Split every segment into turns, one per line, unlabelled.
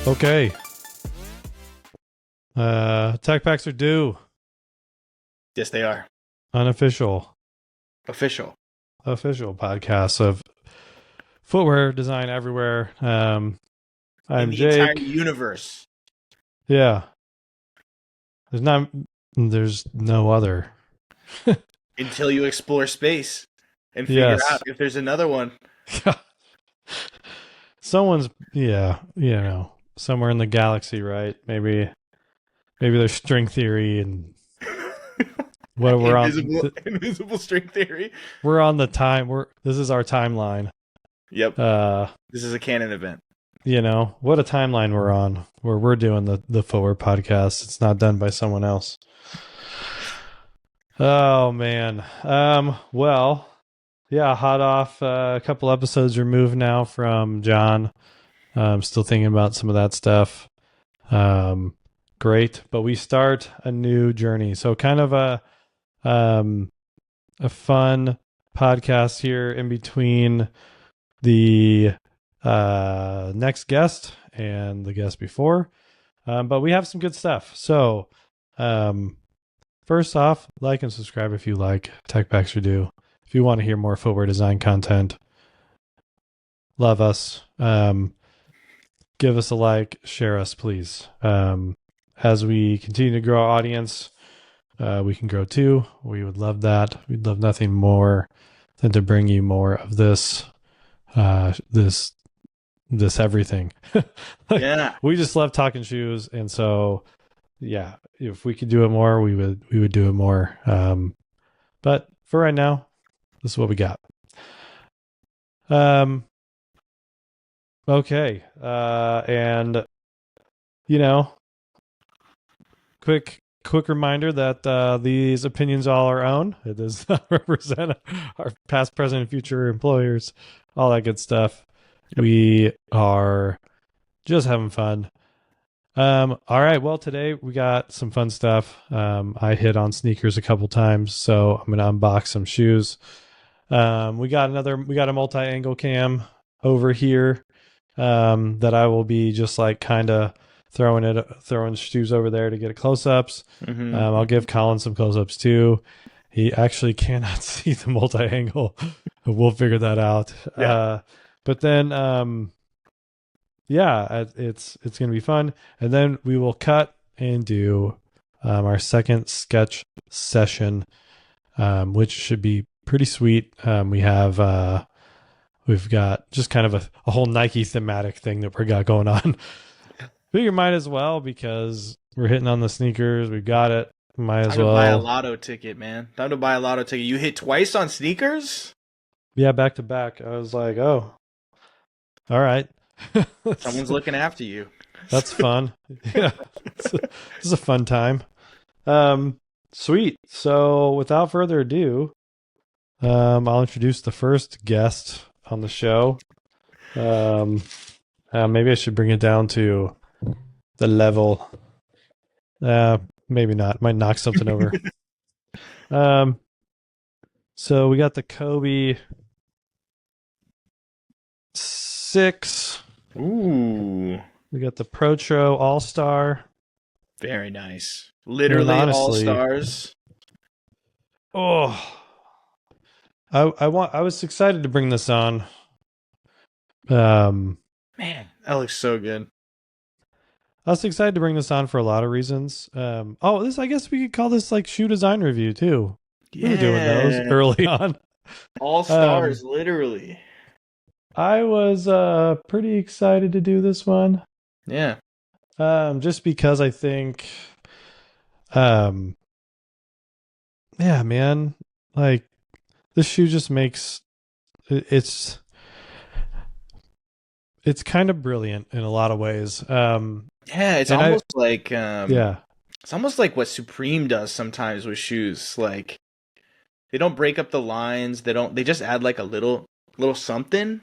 Okay. Tech packs are due.
Yes, they are.
Unofficial.
Official
Podcast of footwear design everywhere. I'm
in the
Jake.
entire universe.
Yeah. There's no other.
Until you explore space and figure out if there's another one.
Someone's somewhere in the galaxy, right? Maybe there's string theory and what we're
invisible string theory.
We're on the time. This is our timeline.
Yep. This is a canon event.
You know, what a timeline we're on where we're doing the Footwear Podcast. It's not done by someone else. Oh man. Well, yeah, hot off a couple episodes removed now from John. I'm still thinking about some of that stuff. Great, but we start a new journey. So kind of a fun podcast here in between the next guest and the guest before. But we have some good stuff. So first off, like and subscribe if you like. Tech packs are due. If you want to hear more footwear design content, love us. Give us a like, share us, please. As we continue to grow our audience, we can grow too. We would love that. We'd love nothing more than to bring you more of this everything.
Yeah.
We just love talking shoes. And so, yeah, if we could do it more, we would do it more. But for right now, this is what we got. Okay. And quick reminder that these opinions all our own. It does not represent our past, present, and future employers, all that good stuff. Yep. We are just having fun. All right. Well, today we got some fun stuff. I hit on sneakers a couple times, so I'm going to unbox some shoes. We got a multi-angle cam over here that I will be just like kind of throwing shoes over there to get close-ups. Mm-hmm. I'll give Colin some close-ups too. He actually cannot see the multi-angle. We'll figure that out. Yeah. But then, it's going to be fun. And then we will cut and do our second sketch session, which should be pretty sweet. We've got just kind of a whole Nike thematic thing that we got going on. Figure might as well, because we're hitting on the sneakers. We've got it. Might as well.
Time to buy a lotto ticket, man. Time to buy a lotto ticket. You hit twice on sneakers?
Yeah, back to back. I was like, oh, all right.
Someone's looking after you.
That's fun. Yeah, this is a fun time. Sweet. So without further ado, I'll introduce the first guest on the show. Maybe I should bring it down to the level. Maybe not. Might knock something over. So we got the Kobe 6.
Ooh.
We got the ProTro All-Star.
Very nice. Literally All-Stars.
Oh. I was excited to bring this on.
Man, that looks so good.
I was excited to bring this on for a lot of reasons. I guess we could call this like shoe design review too.
Yeah.
We were doing those early on.
All-Stars, literally.
I was pretty excited to do this one.
Yeah.
Just because I think yeah, man, like this shoe just makes it's kind of brilliant in a lot of ways.
It's almost like it's almost like what Supreme does sometimes with shoes. Like they don't break up the lines. They just add like a little something.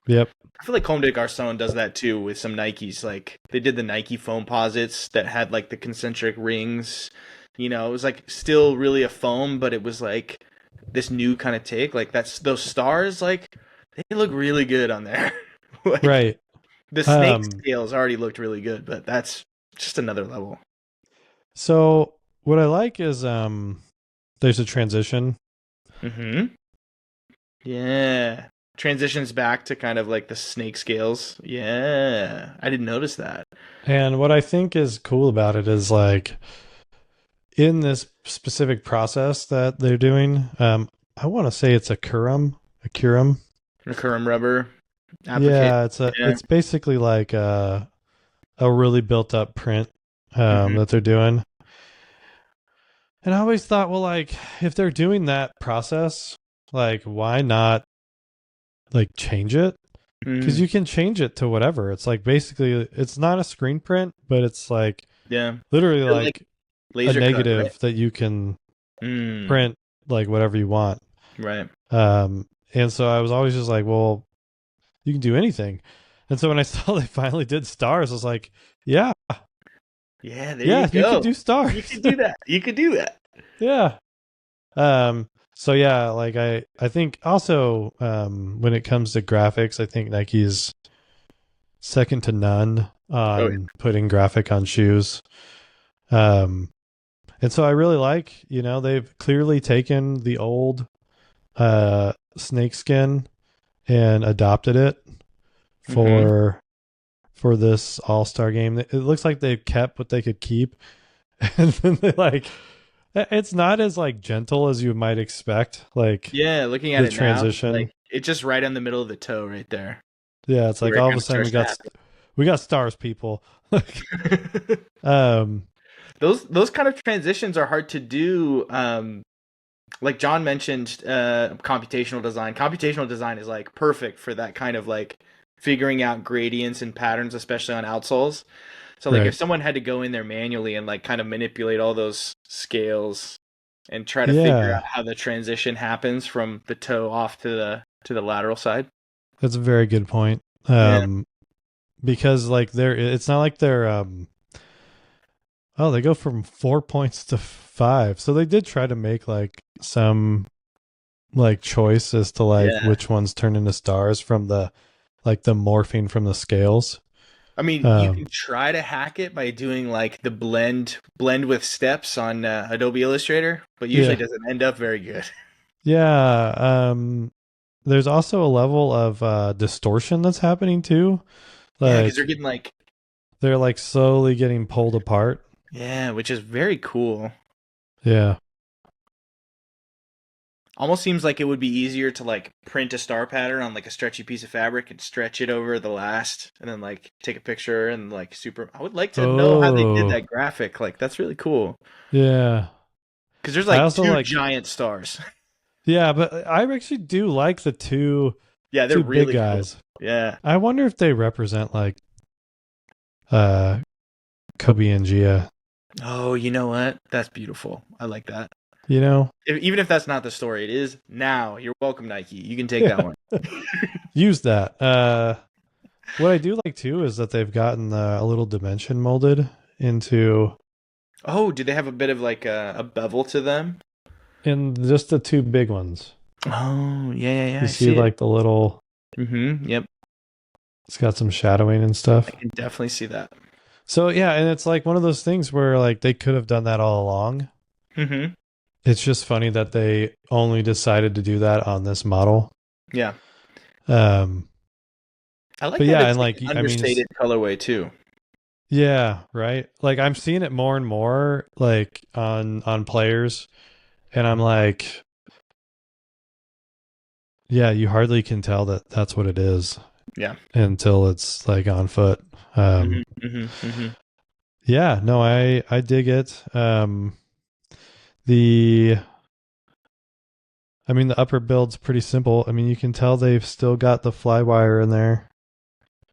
Yep.
I feel like Comme des Garçons does that too with some Nikes. Like they did the Nike Foamposites that had like the concentric rings. You know, it was like still really a foam, but it was like this new kind of take. Like those stars, like they look really good on there.
Right.
The snake scales already looked really good, but that's just another level.
So what I like is there's a transition.
Mm-hmm. Yeah. Transitions back to kind of like the snake scales. Yeah. I didn't notice that.
And what I think is cool about it is like in this specific process that they're doing, I want to say it's a Curum.
Recurring rubber application.
Yeah,
Yeah.
it's basically like a really built up print
Mm-hmm.
that they're doing. And I always thought, well, like if they're doing that process, like why not like change it? Because
Mm.
you can change it to whatever. It's like basically it's not a screen print, but it's like
Yeah.
literally
They're like
like a
laser cut, right?
negative that you can
Mm.
print like whatever you want.
Right.
And so I was always just like, well, you can do anything. And so when I saw they finally did stars, I was like, yeah,
Yeah, there you
yeah, you could
go.
do stars.
You could do that. You could do that.
Yeah. So yeah, like I think also when it comes to graphics, I think Nike's second to none
Oh, yeah.
on putting graphic on shoes. Um and so I really like, they've clearly taken the old snakeskin and adopted it
Mm-hmm.
for this all-star game. It looks like they kept what they could keep. And then they like it's not as like gentle as you might expect, like
Yeah, looking at
the
it now,
transition.
like it's just right in the middle of the toe right there.
Yeah, it's like
Where it
all of
kind
a
of
sudden
starts to
we got stars, people.
happen.
um
Those kind of transitions are hard to do. Like John mentioned, computational design. Computational design is like perfect for that kind of like figuring out gradients and patterns, especially on outsoles. So like if
right.
someone had to go in there manually and like kind of manipulate all those scales and try to figure
Yeah,
out how the transition happens from the toe off to the lateral side.
that's a very good point.
Yeah.
Because like it's not like they're oh, they go from 4 points to 5. So they did try to make like some like choice as to like
Yeah.
which ones turn into stars from the like the morphing from the scales.
I mean, you can
Um
try to hack it by doing like the blend with steps on Adobe Illustrator, but usually
yeah.
doesn't end up very good.
Yeah, there's also a level of distortion that's happening too.
Yeah, because they're
Like
getting like
they're like slowly getting pulled apart.
yeah, which is very cool.
Yeah.
Almost seems like it would be easier to like print a star pattern on like a stretchy piece of fabric and stretch it over the last, and then like take a picture and like super. I would like to know how they did
Oh,
that graphic. Like that's really cool
yeah.
because there's
I
like
also
two
like
giant stars.
yeah, but I actually do like the
Yeah, they're
two big
really cool.
guys.
Yeah.
I wonder if they represent like uh Kobe and Gia,
Oh, you know what? That's beautiful. I like that.
you know?
Even if that's not the story, it is now. You're welcome, Nike. You can take that
Yeah.
one.
Use that. What I do like too is that they've gotten a little dimension molded into
Oh, do they have a bit of like a bevel to them?
in just the two big ones.
Oh, yeah.
You
I
see
see it.
like the little
Yep.
it's got some shadowing and
I
stuff.
can definitely see that.
So yeah, and it's like one of those things where like they could have done that all along.
Mm-hmm.
It's just funny that they only decided to do that on this model.
Yeah.
Um,
I like
but
that
yeah,
it's
and
like
like
an
I mean,
understated colorway too.
yeah, right. Like I'm seeing it more and more, like on players, and I'm like, yeah, you hardly can tell that that's what it is
Yeah.
until it's like on foot.
Mm-hmm.
Yeah, no, I dig it. The I mean, the upper build's pretty simple. I mean, you can tell they've still got the fly wire in there.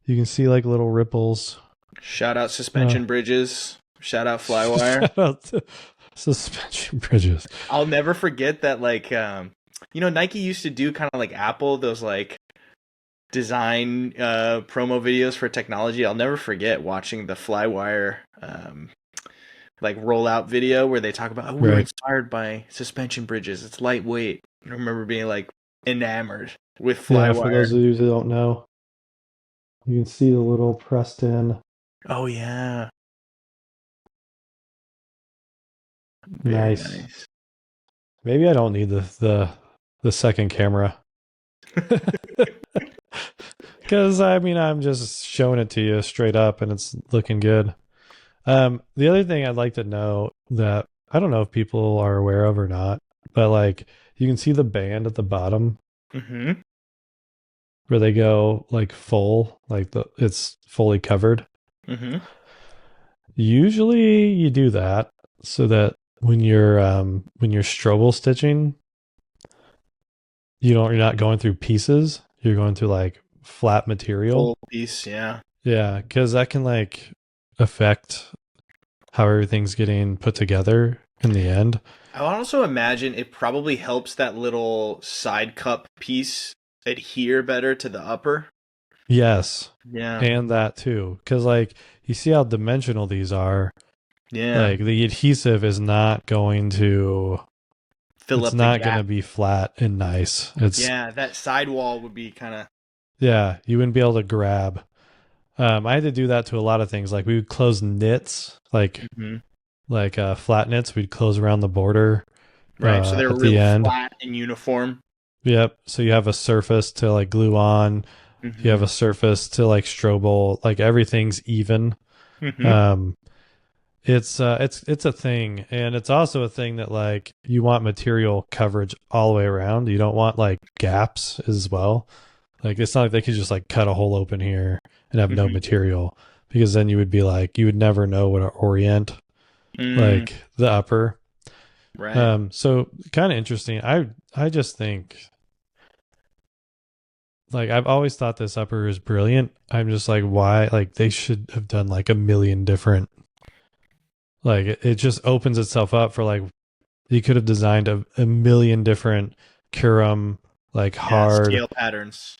You can see like little ripples.
Shout out
Uh,
suspension bridges. Shout out Flywire.
shout out to suspension bridges.
I'll never forget that like Nike used to do kind of like Apple, those like design promo videos for technology. I'll never forget watching the Flywire like rollout video where they talk about, oh, we were
Right.
inspired by suspension bridges. It's lightweight. I remember being like enamored with
Yeah, for those
Flywire.
of you who don't know. You can see the little pressed in.
Oh yeah. Very
Nice.
nice.
Maybe I don't need the second camera. Because I mean, I'm just showing it to you straight up, and it's looking good. The other thing I'd like to know that I don't know if people are aware of or not, but like you can see the band at the bottom
Mm-hmm.
where they go like full, like it's fully covered.
Mm-hmm.
Usually, you do that so that when you're strobel stitching, you're not going through pieces. You're going through like flat material.
Full piece, yeah.
Yeah, because that can like affect how everything's getting put together in the end.
I would also imagine it probably helps that little side cup piece adhere better to the upper.
Yes,
Yeah.
and that too, because like you see how dimensional these are.
Yeah.
Like the adhesive is not going to.
Fill
It's
up the
not going to
gap.
be flat and nice. It's
Yeah, that sidewall would be kind of.
yeah, you wouldn't be able to grab. I had to do that to a lot of things. Like we would close knits, like
Mhm.
flat knits. We'd close around the border
Right, so they're
at the
real
end.
flat and uniform.
Yep. So you have a surface to like glue on. You have
Mm-hmm.
a surface to like strobel. Like everything's even.
Mm-hmm.
Um, it's a thing, and it's also a thing that like you want material coverage all the way around. You don't want like gaps as well. Like it's not like they could just like cut a hole open here and have no
Mm-hmm.
material, because then you would be like you would never know what to orient
Mm,
like the upper.
right.
So kind of interesting. I just think like I've always thought this upper is brilliant. I'm just like why like they should have done like a million different, like it just opens itself up for like you could have designed a million different Curum like
Yeah,
hard
scale patterns.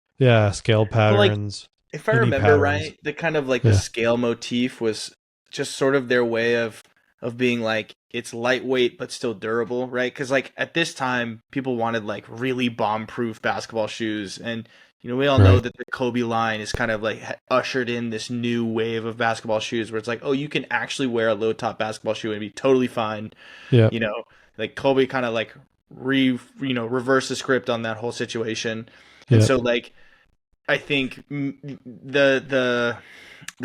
scale
But like,
patterns,
if I
any
remember
patterns.
right, the kind of like the
Yeah.
scale motif was just sort of their way of being like it's lightweight but still durable, right? Because like at this time, people wanted like really bomb-proof basketball shoes, and we all know
Right.
that the Kobe line is kind of like ushered in this new wave of basketball shoes where it's like, oh, you can actually wear a low-top basketball shoe and be totally fine.
Yeah.
You know, like Kobe kind of like reverse the script on that whole situation, and
Yeah.
so like I think the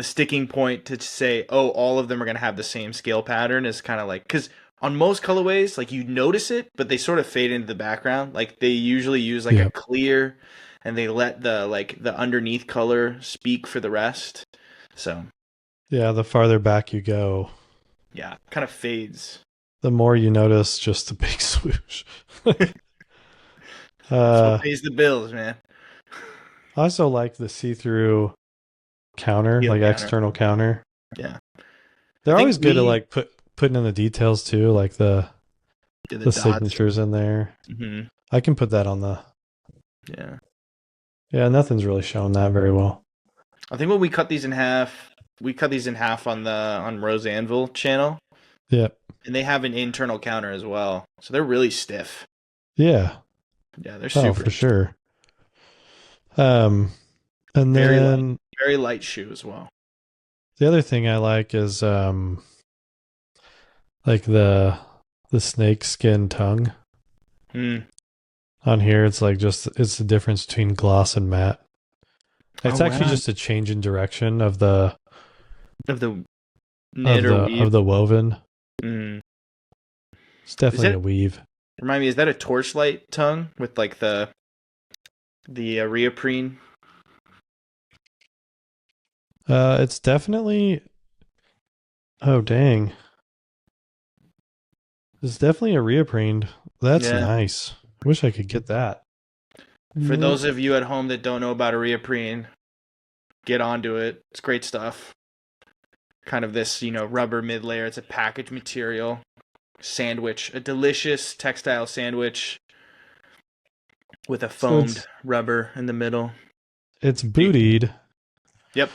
sticking point to say, oh, all of them are going to have the same scale pattern is kind of like, because on most colorways, like you notice it, but they sort of fade into the background. Like they usually use like a
Yeah.
clear, and they let the underneath color speak for the rest. So
Yeah. The farther back you go,
yeah, kind of fades.
the more you notice just the big swoosh.
That's what
uh,
pays the bills, man.
I also like the see-through counter,
Heel
like
counter.
external counter.
Yeah, I
They're
think
always good at
we
like putting in the details too, like
did the
the
dots.
signatures in there.
Hmm.
I can put that on the.
Yeah,
Yeah, nothing's really showing that very well.
I think when we cut these in half, on Rose Anvil channel.
Yeah.
And they have an internal counter as well. So they're really stiff.
Yeah.
Yeah, they're
Oh,
super
for
stiff.
sure. And
Very light.
then
Very light shoe as well.
the other thing I like is like the snake skin tongue
Mm.
on here. It's like it's the difference between gloss and matte. It's
Oh,
actually
wow.
just a change in direction of the
Of the knit or weave.
of the woven.
Mm.
It's definitely
that-
a weave.
Remind me, is that a torchlight tongue with like the Rheoprene?
It's definitely. Oh dang! It's definitely a reappreened. That's
Yeah.
nice. Wish I could get that.
For those of you at home that don't know about a Rheoprene, get onto it. It's great stuff. Kind of this, rubber mid layer. It's a package material. Sandwich. A delicious textile sandwich with a foamed rubber in the middle.
It's bootied.
Yep.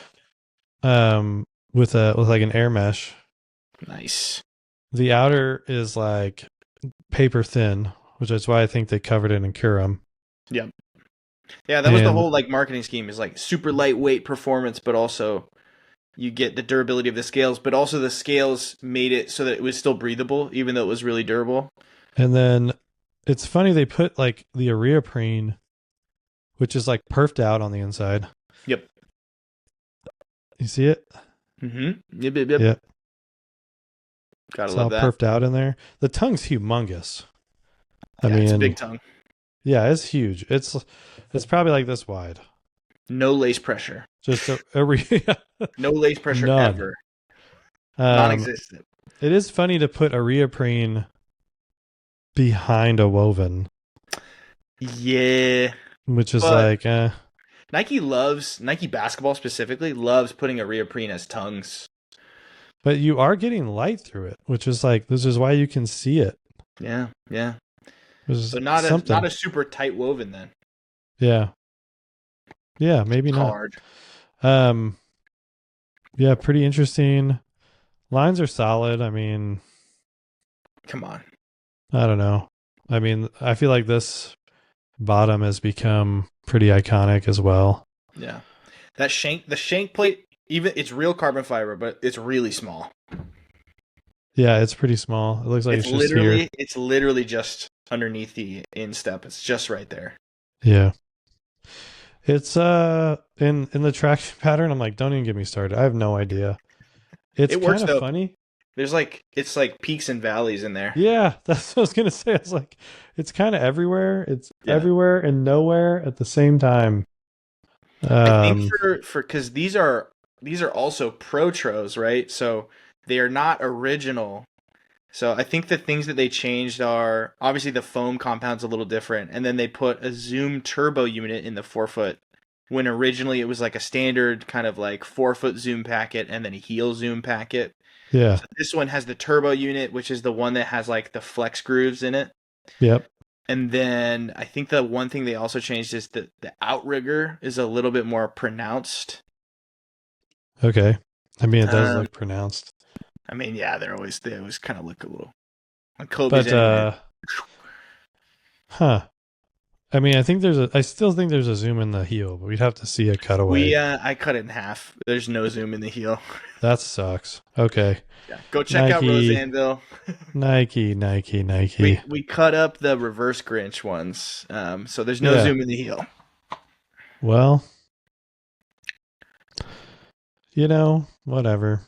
With like an air mesh.
Nice.
The outer is like paper thin, which is why I think they covered it in Curum.
Yep. Yeah, that was the whole like marketing scheme, is like super lightweight performance, but also you get the durability of the scales, but also the scales made it so that it was still breathable, even though it was really durable.
And then it's funny, they put like the areoprene, which is like perfed out on the inside.
Yep.
You see it?
Mm-hmm. Yep.
Yep.
Gotta
It's
love
all
that.
perfed out in there. The tongue's humongous. I mean,
it's a big tongue.
Yeah, it's huge. It's probably like this wide.
No lace pressure.
Just
No lace pressure
None.
ever. Non-existent.
It is funny to put areoprene behind a woven.
Yeah.
Which is like
Nike basketball specifically loves putting areoprene as tongues.
But you are getting light through it, which is like, this is why you can see it.
Yeah. So
not
a super tight woven then.
Yeah. Yeah, maybe
it's
not.
Hard.
Yeah, pretty interesting. Lines are solid. I mean,
come on.
I don't know. I mean, I feel like this bottom has become pretty iconic as well.
Yeah. The shank plate, even it's real carbon fiber, but it's really small.
Yeah, it's pretty small. It looks like it's just here.
It's literally just underneath the instep. It's just right there.
Yeah. It's in the traction pattern, I'm like, don't even get me started. I have no idea. It works kind of funny.
There's it's like peaks and valleys in there.
Yeah, that's what I was gonna say. It's like it's kind of everywhere. It's everywhere and nowhere at the same time.
I think because these are also ProTros, right? So they are not original. So I think the things that they changed are obviously the foam compound's a little different, and then they put a Zoom turbo unit in the forefoot when originally it was like a standard kind of like forefoot Zoom packet and then a heel Zoom packet.
Yeah.
So this one has the turbo unit, which is the one that has like the flex grooves in it.
Yep.
And then I think the one thing they also changed is that the outrigger is a little bit more pronounced.
Okay. I mean, it does look pronounced.
I mean, yeah, they always kind of look a little like Kobe's.
But I mean, I still think there's a zoom in the heel, but we'd have to see a cutaway.
I cut it in half. There's no zoom in the heel.
That sucks. Okay.
Yeah, go check out Rosanville.
Nike.
We cut up the reverse Grinch ones, so there's no zoom in the heel.
Well, whatever.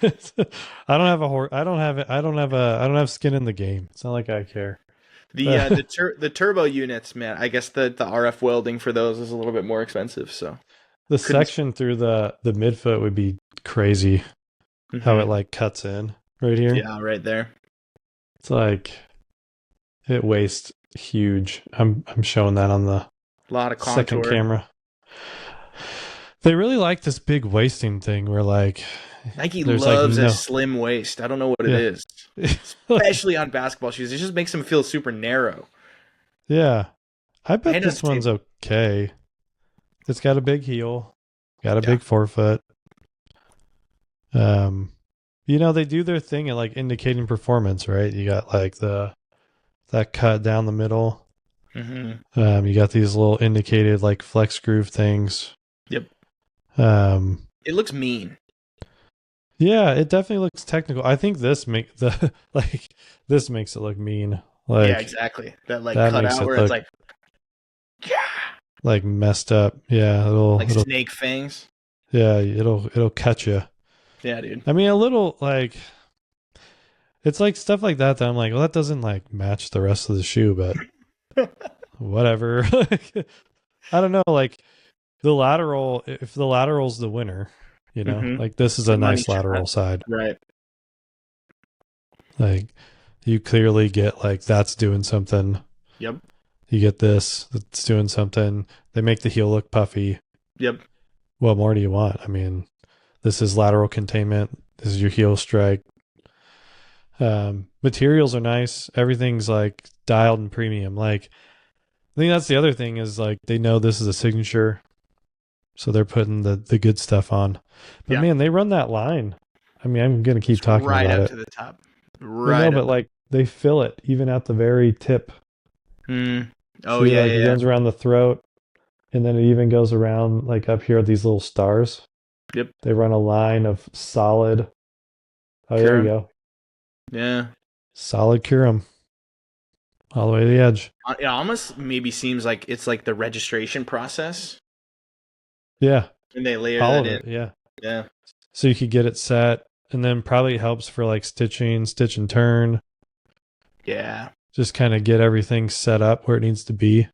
I don't have skin in the game. It's not like I care.
The turbo units, man. I guess the RF welding for those is a little bit more expensive. So
the section through the midfoot would be crazy. Mm-hmm. How it like cuts in right here.
Yeah, right there.
It's like it wastes huge. I'm showing that on the second camera. They really like this big wasting thing where like
Nike loves a slim waist. I don't know what it is. Especially on basketball shoes. It just makes them feel super narrow.
Yeah. I bet this one's okay. It's got a big heel. Got a big forefoot. They do their thing at like indicating performance, right? You got like that cut down the middle.
Mm-hmm.
You got these little indicated like flex groove things.
Yep. It looks mean.
Yeah, it definitely looks technical. I think this makes it look mean. Like,
yeah, exactly. That cut out where it's like,
like messed up. Yeah, it'll
snake fangs.
Yeah, it'll catch you.
Yeah, dude.
I mean, a little like it's like stuff like that I'm like, well, that doesn't like match the rest of the shoe, but whatever. I don't know. Like the lateral, if the lateral's the winner. Like this is a nice lateral side.
Right.
Like you clearly get like that's doing something.
Yep.
You get this, that's doing something. They make the heel look puffy.
Yep.
What more do you want? I mean, this is lateral containment. This is your heel strike. Materials are nice. Everything's like dialed and premium. Like I think that's the other thing is like they know this is a signature. So they're putting the good stuff on. But man, they run that line. I mean, I'm going to keep talking about it.
Right up to the top. Right.
But like they fill it even at the very tip.
Oh,
see,
yeah,
like,
yeah.
It runs around the throat. and then it even goes around like up here, these little stars.
Yep.
They run a line of solid. Oh, there you go.
Yeah.
Solid Curum. All the way to the edge.
It almost maybe seems like it's like the registration process.
Yeah.
And they layer
all
that
of it.
in.
Yeah.
Yeah.
So you could get it set, and then probably helps for like stitch and turn.
Yeah.
Just kind of get everything set up where it needs to be.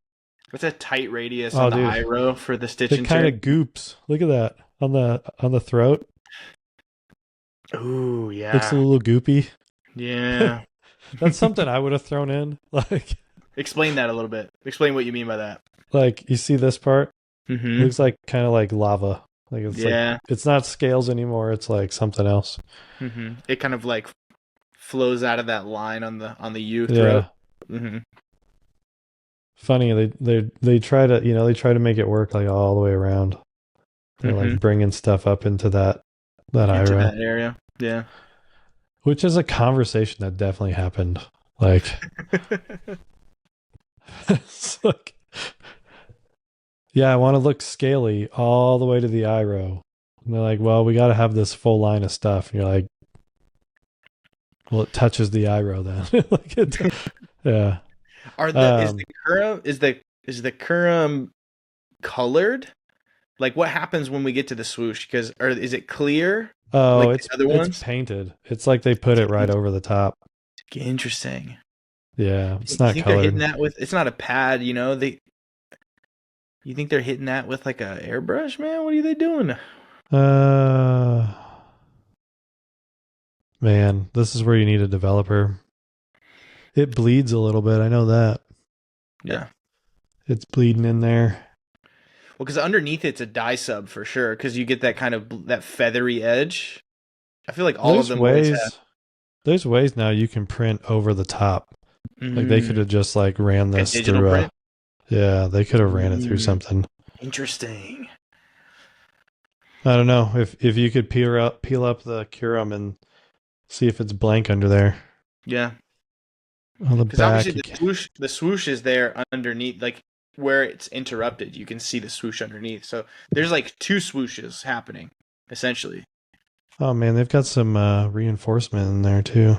What's a tight radius on the eye row for the stitch and
It
turn?
kind of goops. Look at that on the throat.
Ooh, yeah.
Looks a little goopy.
Yeah.
That's something I would have thrown in. Like,
explain that a little bit. Explain what you mean by that.
Like, you see this part?
Mm-hmm.
It looks like kind of like lava. Like it's like it's not scales anymore. It's like something else.
Mm-hmm. It kind of like flows out of that line on the U throat. Yeah. Mm-hmm.
Funny, they try to make it work like all the way around. They're like bringing stuff up into that eye row.
That area. Yeah.
Which is a conversation that definitely happened. Like, it's like, yeah, I want to look scaly all the way to the eye row. And they're like, well, we got to have this full line of stuff. And you're like, well, it touches the eye row then. Like yeah.
Is the Kurum colored? Like, what happens when we get to the swoosh? Or is it clear?
Oh,
like
it's painted. It's like they put it right over the top.
Interesting.
Yeah, it's not
think
colored.
They're hitting that with? It's not a pad, you know. You think they're hitting that with like a airbrush, man? What are they doing?
Man, this is where you need a developer. It bleeds a little bit. I know that.
Yeah,
it's bleeding in there.
Well, because underneath it's a dye sub for sure. Because you get that kind of that feathery edge. I feel like all of them
There's ways now you can print over the top. Like they could have just like ran this through print? Yeah, they could have ran it through something.
Interesting.
I don't know if you could peel up the Kurum and see if it's blank under there.
Yeah.
On the back,
obviously the swoosh is there underneath, like where it's interrupted. You can see the swoosh underneath. So there's like two swooshes happening, essentially.
Oh man, they've got some reinforcement in there too.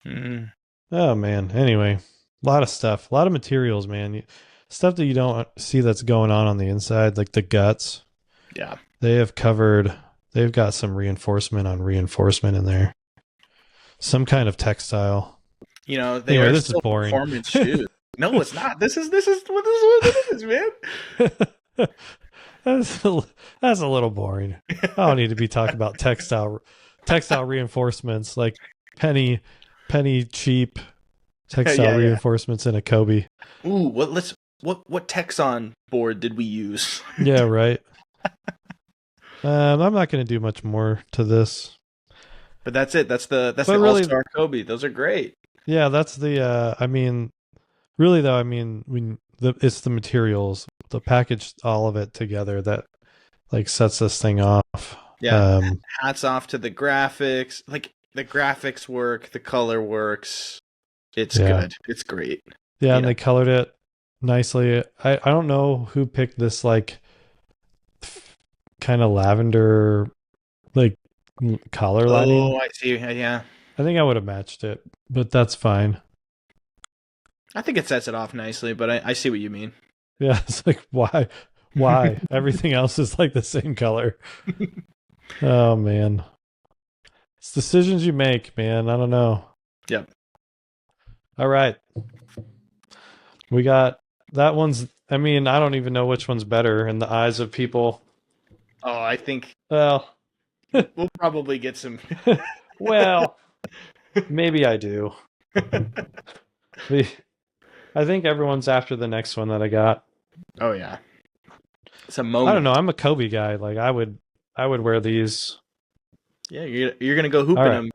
Mm.
Oh man. Anyway, a lot of stuff, a lot of materials, man. Stuff that you don't see that's going on the inside, like the guts.
Yeah.
They've got some reinforcement on reinforcement in there. Some kind of textile.
You know, this is boring. Performance shoes. No, it's not. This is what it is, man.
That's a little boring. I don't need to be talking about textile reinforcements like penny cheap textile reinforcements in a Kobe.
Ooh, what Texon board did we use?
Yeah, right. I'm not going to do much more to this.
But that's it. That's the All-Star Kobe. Those are great.
Yeah, that's the. I mean, really though. I mean, it's the materials, the package, all of it together that like sets this thing off.
Yeah. Hats off to the graphics. Like the graphics work, the color works. It's good. It's great.
Yeah, and they colored it nicely. I don't know who picked this like kind of lavender like collar lining.
Oh, I see. Yeah.
I think I would have matched it, but that's fine.
I think it sets it off nicely, but I see what you mean.
Yeah, it's like why? Everything else is like the same color. Oh man. It's decisions you make, man. I don't know.
Yep.
All right. We got that one's, I mean, I don't even know which one's better in the eyes of people.
Oh, I think
we'll
probably get some
well, maybe I do. I think everyone's after the next one that I got.
Oh yeah. It's a moment.
I don't know. I'm a Kobe guy. Like I would wear these.
Yeah, you're gonna go hooping them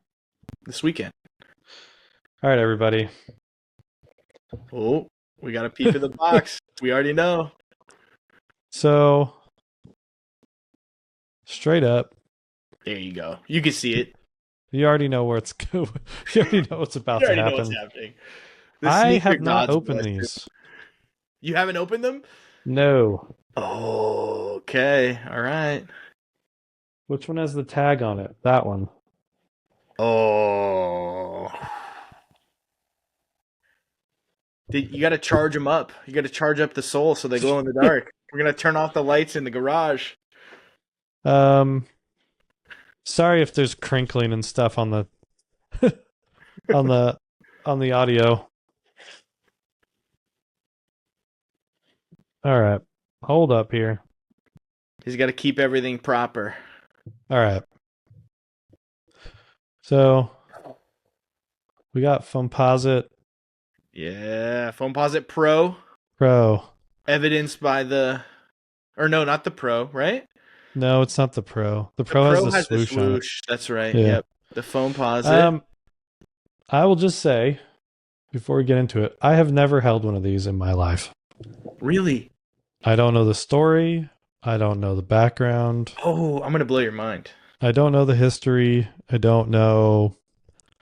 this weekend.
All right, everybody.
Oh, we got a peep in the box. We already know.
So, straight up.
There you go. You can see it.
You already know where it's going. You already know what's about to happen.
Know what's happening.
I have not opened these.
You haven't opened them?
No.
Oh, okay. All right.
Which one has the tag on it? That one.
Oh. You got to charge them up. You got to charge up the sole so they glow in the dark. We're going to turn off the lights in the garage.
Sorry if there's crinkling and stuff on the on the audio. All right. Hold up here.
He's got to keep everything proper.
All right. So we got Foamposite.
Yeah, Foamposite Pro.
Pro.
Evidenced by no, not the Pro, right?
No, it's not the Pro. The Pro has the swoosh on it.
That's right.
Yeah.
Yep. The Foamposite.
I will just say, before we get into it, I have never held one of these in my life.
Really?
I don't know the story. I don't know the background.
Oh, I'm going to blow your mind.
I don't know the history. I don't know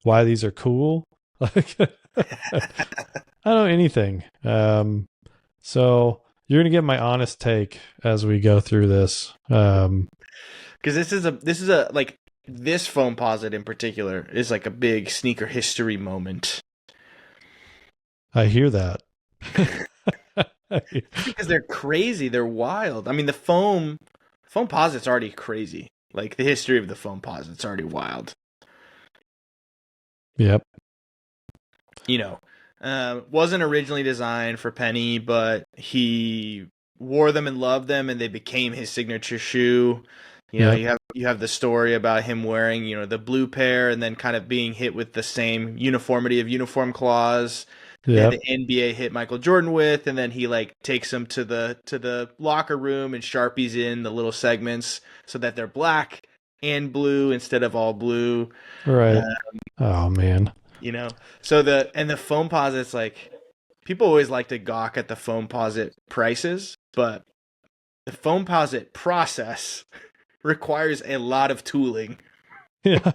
why these are cool. Like, I don't know anything. So you're going to get my honest take as we go through this.
Because this is a like, this Foamposite in particular is like a big sneaker history moment.
I hear that.
Because they're crazy. They're wild. I mean, the Foamposite's already crazy. Like, the history of the Foamposite's already wild.
Yep.
You know, wasn't originally designed for Penny, but he wore them and loved them, and they became his signature shoe. You know, you have the story about him wearing, you know, the blue pair and then kind of being hit with the same uniformity of uniform clause that the NBA hit Michael Jordan with, and then he like takes them to the locker room and Sharpies in the little segments so that they're black and blue instead of all blue.
Right. Oh man.
You know, so the Foamposite's like, people always like to gawk at the Foamposite prices, but the Foamposite process requires a lot of tooling.
Yeah.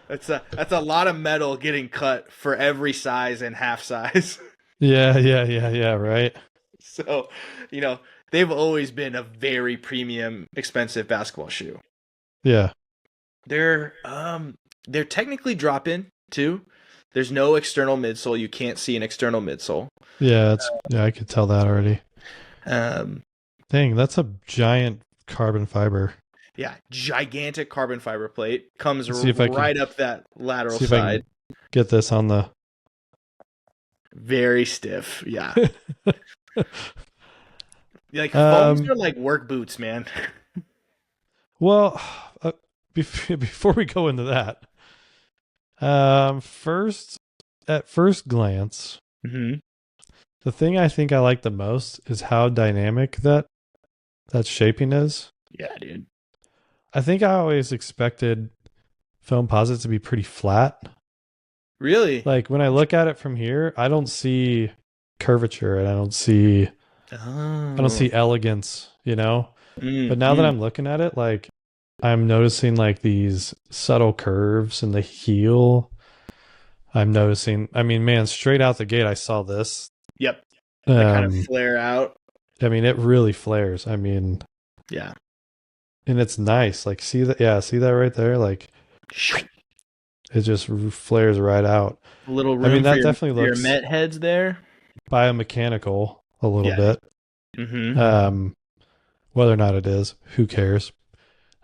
That's a lot of metal getting cut for every size and half size.
Yeah, right.
So, you know, they've always been a very premium, expensive basketball shoe.
Yeah.
They're technically drop-in too. There's no external midsole. You can't see an external midsole.
Yeah, I could tell that already. Dang, that's a giant carbon fiber.
Yeah, gigantic carbon fiber plate comes right up that lateral side.
Get this on the
very stiff. Yeah. Like foams are like work boots, man.
Well, before we go into that, at first glance, the thing I think I like the most is how dynamic that shaping is.
Yeah, dude.
I think I always expected Foamposite to be pretty flat.
Really?
Like when I look at it from here, I don't see curvature and I don't see elegance, you know? But now that I'm looking at it, like I'm noticing like these subtle curves in the heel. I'm noticing, I mean, man, straight out the gate, I saw this.
Yep. They kind of flare out.
I mean, it really flares. I mean,
yeah.
And it's nice. Like, see that? Yeah, see that right there? Like, it just flares right out.
A little room.
I mean, that definitely looks
your Met heads there.
Biomechanical a little bit. Whether or not it is, who cares?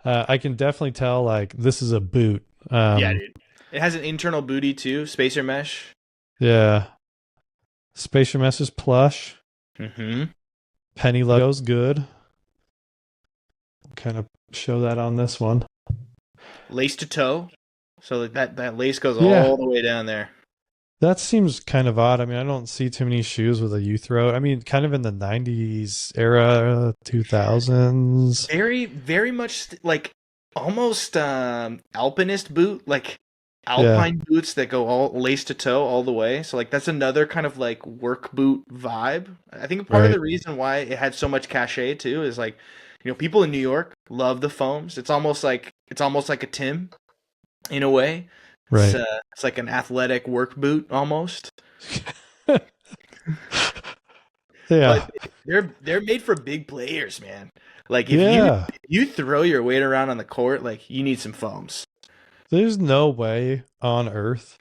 I can definitely tell. Like, this is a boot.
Yeah, dude. It has an internal booty too. Spacer mesh.
Yeah. Spacer mesh is plush. Penny logo's good. Kind of show that on this one.
Lace to toe. So that lace goes all the way down there.
That seems kind of odd. I mean, I don't see too many shoes with a U throat. I mean, kind of in the 90s era, 2000s.
Very, very much like almost alpinist boot, like alpine boots that go all lace to toe all the way. So like that's another kind of like work boot vibe. I think part of the reason why it had so much cachet too is like, you know, people in New York love the foams. It's almost like a Tim in a way.
Right.
It's like an athletic work boot almost.
Yeah.
But they're made for big players, man. Like if
Yeah.
you throw your weight around on the court, like you need some foams.
There's no way on earth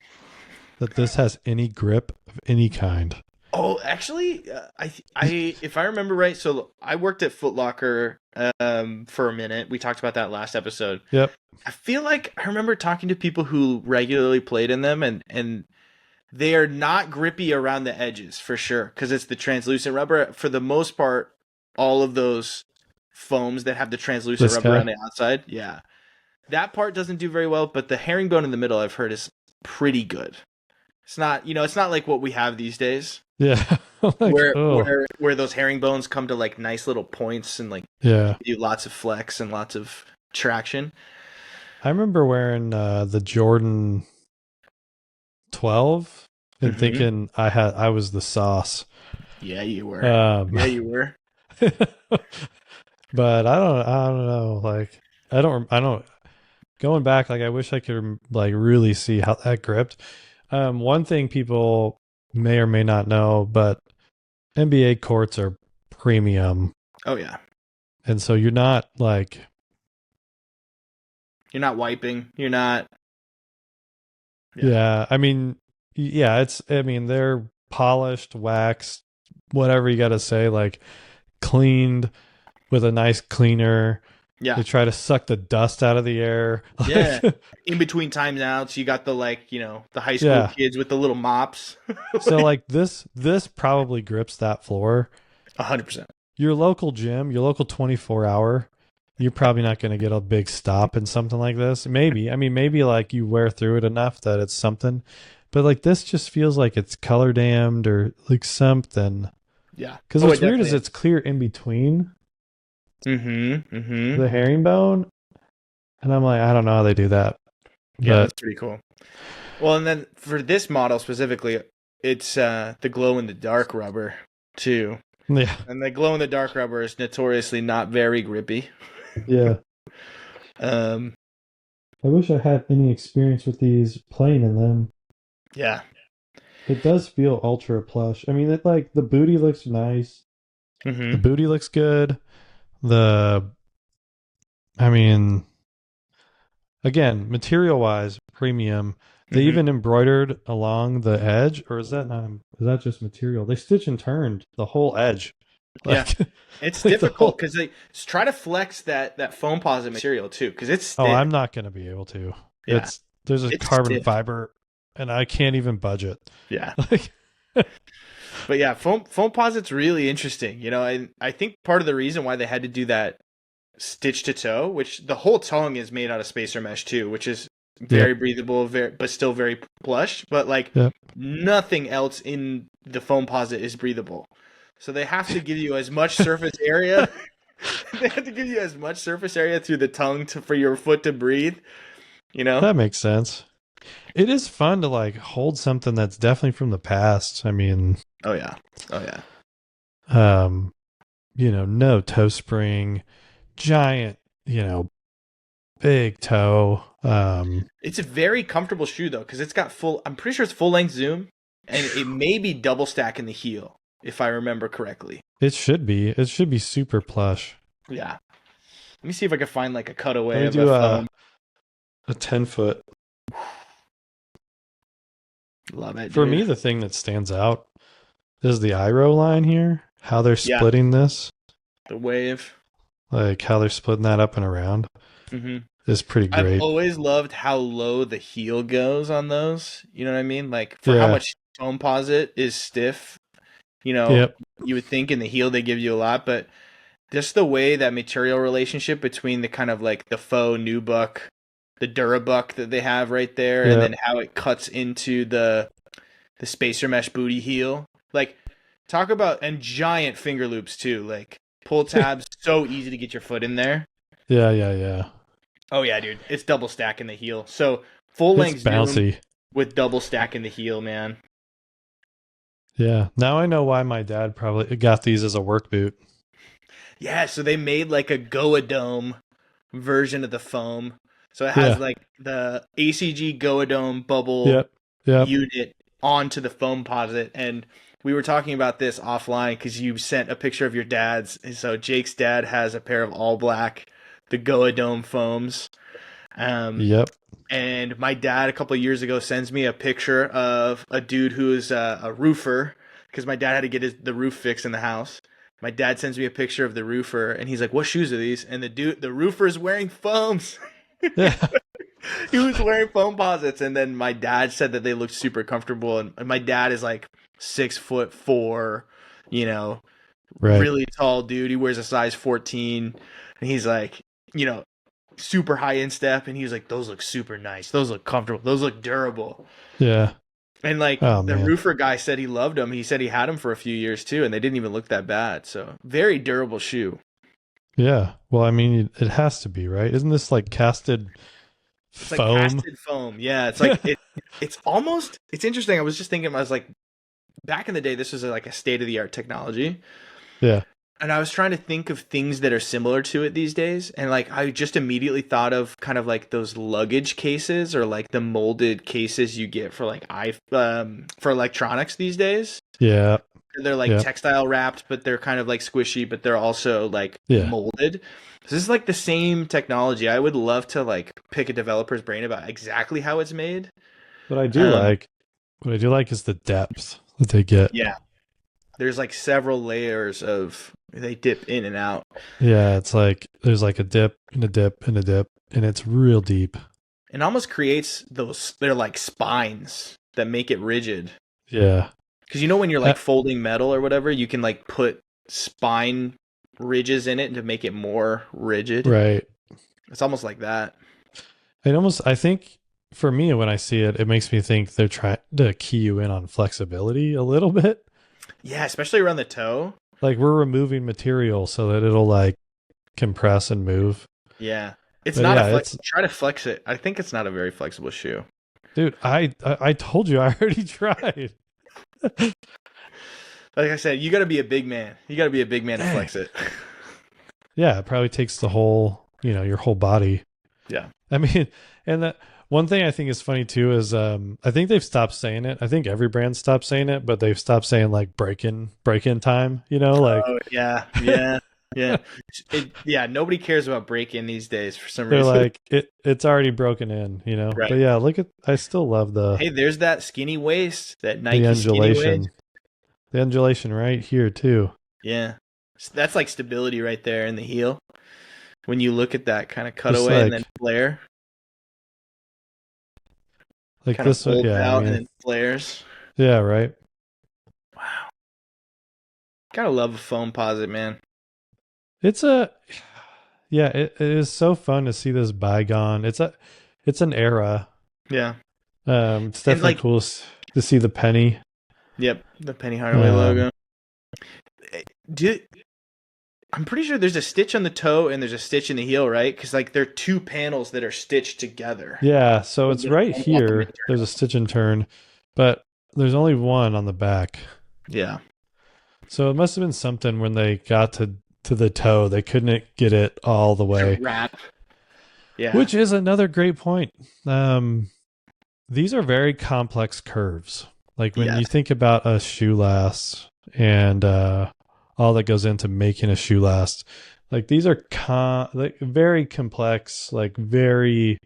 that this has any grip of any kind.
Oh, actually, if I remember right, so I worked at Foot Locker for a minute. We talked about that last episode.
Yep.
I feel like I remember talking to people who regularly played in them, and they are not grippy around the edges for sure because it's the translucent rubber. For the most part, all of those foams that have the translucent
This
rubber
guy?
on the outside, yeah, that part doesn't do very well. But the herringbone in the middle, I've heard, is pretty good. It's not, it's not like what we have these days,
Yeah. Like,
where
oh.
where those herringbones come to like nice little points and like
Yeah.
do lots of flex and lots of traction.
I remember wearing the Jordan 12 and
Mhm.
thinking I was the sauce.
Yeah, you were.
Um,
Yeah, you were.
but I don't know. Like, I don't, going back, like, I wish I could, like, really see how that gripped. One thing people may or may not know, but NBA courts are premium.
Oh yeah.
And so you're not, like,
You're not wiping. You're not.
yeah, I mean, they're polished, waxed, whatever you got to say, like, cleaned with a nice cleaner.
Yeah.
They try to suck the dust out of the air.
Yeah. In between timeouts, you got the the high school
Yeah.
kids with the little mops.
So like this probably grips that floor.
100%.
Your local gym, your local 24-hour, you're probably not going to get a big stop in something like this. Maybe. I mean, maybe like you wear through it enough that it's something. But like this just feels like it's color damned or like something.
Yeah.
Because what's weird is it's clear in between the herringbone. And I'm like, I don't know how they do that.
Yeah, that's pretty cool. Well, and then for this model specifically, it's the glow in the dark rubber too.
Yeah.
And the glow in the dark rubber is notoriously not very grippy.
Yeah.
I
wish I had any experience with these playing in them.
Yeah.
It does feel ultra plush. I mean, like the booty looks nice.
Mm-hmm.
The booty looks good. Again, material-wise, premium. They even embroidered along the edge, or is that just material? They stitch and turned the whole edge.
Like, yeah, it's like difficult because they try to flex that Foamposite material too, because it's stiff.
Oh, I'm not going to be able to.
Yeah.
There's a carbon fiber, and I can't even budget.
Yeah. But yeah, Foamposite's really interesting. I think part of the reason why they had to do that stitch to toe, which the whole tongue is made out of spacer mesh too, which is very breathable, but still very plush. But nothing else in the Foamposite is breathable. So they have to give you as much surface area. They have to give you as much surface area through the tongue for your foot to breathe.
That makes sense. It is fun to like hold something that's definitely from the past. I mean,
oh yeah.
No toe spring, giant, big toe.
It's a very comfortable shoe though, because it's got I'm pretty sure it's full length zoom, and it may be double stack in the heel, if I remember correctly.
It should be. It should be super plush.
Yeah. Let me see if I can find like a cutaway
Let me
of
do
a foam.
A 10-foot.
Love it.
For
dude.
me, the thing that stands out is the IRO line here. How they're splitting this.
The wave.
Like how they're splitting that up and around is pretty great.
I've always loved how low the heel goes on those. You know what I mean? Like for how much Foamposite is stiff, you would think in the heel they give you a lot, but just the way that material relationship between the kind of like the faux nubuck, the Durabuck that they have right there, and then how it cuts into the spacer mesh booty heel. Like talk about, and giant finger loops too. Like pull tabs, so easy to get your foot in there.
Yeah.
Oh yeah, dude. It's double stack in the heel. So full length
bouncy
with double stack in the heel, man.
Yeah. Now I know why my dad probably got these as a work boot.
Yeah, so they made like a Go-A-Dome version of the foam. So it has like the ACG Go-A-Dome bubble unit onto the Foamposite. And we were talking about this offline because you sent a picture of your dad's. And so Jake's dad has a pair of all black, the Goa Dome foams.
Yep.
And my dad a couple of years ago sends me a picture of a dude who is a roofer because my dad had to get the roof fixed in the house. My dad sends me a picture of the roofer and he's like, "What shoes are these?" And the roofer is wearing foams.
Yeah.
He was wearing Foamposites, and then my dad said that they looked super comfortable. And my dad is like 6'4",
Right.
really tall dude. He wears a size 14, and he's like, super high instep. And he was like, "Those look super nice. Those look comfortable. Those look durable."
Yeah.
And like
Oh,
the
man.
roofer guy said he loved them. He said he had them for a few years too, and they didn't even look that bad. So very durable shoe.
Yeah. Well, I mean, it has to be, right? Isn't this like casted foam?
Like casted foam. Yeah, it's like it's almost. It's interesting. I was just thinking. I was like, back in the day, this was like a state of the art technology.
Yeah.
And I was trying to think of things that are similar to it these days, and like I just immediately thought of kind of like those luggage cases or like the molded cases you get for like for electronics these days.
Yeah.
They're like textile wrapped, but they're kind of like squishy, but they're also like molded. This is like the same technology. I would love to like pick a developer's brain about exactly how it's made.
What I do like is the depth that they get.
Yeah. There's like several layers of they dip in and out.
Yeah, it's like there's like a dip and a dip and a dip, and it's real deep.
It almost creates they're like spines that make it rigid.
Yeah.
Because when you're like folding metal or whatever, you can like put spine ridges in it to make it more rigid.
Right.
It's almost like that.
I think for me, when I see it, it makes me think they're trying to key you in on flexibility a little bit.
Yeah, especially around the toe.
Like we're removing material so that it'll like compress and move.
Yeah. It's not try to flex it. I think it's not a very flexible shoe.
Dude, I told you I already tried.
Like I said, you got to be a big man. You got to be a big man to flex it.
Yeah, it probably takes the whole, your whole body.
Yeah.
I mean, and that one thing I think is funny too is I think they've stopped saying it. I think every brand stopped saying it, but they've stopped saying like break-in time, like
oh, yeah. Nobody cares about break-in these days for some
they're
reason.
Like it's already broken in,
Right.
But yeah, I still love
hey, there's that skinny waist, that Nike
the
skinny
undulation.
waist.
The undulation right here too.
Yeah. That's like stability right there in the heel. When you look at that kind of cutaway and then flare.
Like
kind
this
of folds out
and
then flares.
Yeah, right.
Wow. Gotta love a Foamposite, man.
It is so fun to see this bygone. It's an era.
Yeah.
It's definitely cool to see the penny.
Yep, the Penny Hardaway logo. I'm pretty sure there's a stitch on the toe and there's a stitch in the heel, right? Because like they're two panels that are stitched together.
Yeah, so it's right here. There's a stitch and turn, but there's only one on the back.
Yeah.
So it must have been something when they got to the toe, they couldn't get it all the way.
Wrap. Yeah.
Which is another great point. These are very complex curves. Like when you think about a shoe last and all that goes into making a shoe last, like these are like very complex, like very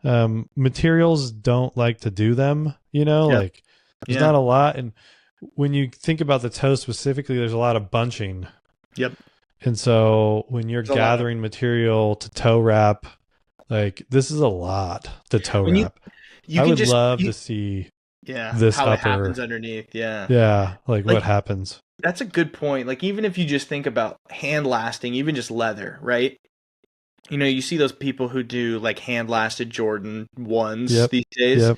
materials don't like to do them, like there's not a lot. And when you think about the toe specifically, there's a lot of bunching.
Yep.
And so when you're gathering material to toe wrap, like this is a lot to toe wrap. I would love to see this
how
upper,
it happens underneath.
Yeah. Like what happens.
That's a good point. Like even if you just think about hand lasting, even just leather, right? You see those people who do like hand lasted Jordan 1s these days.
Yep.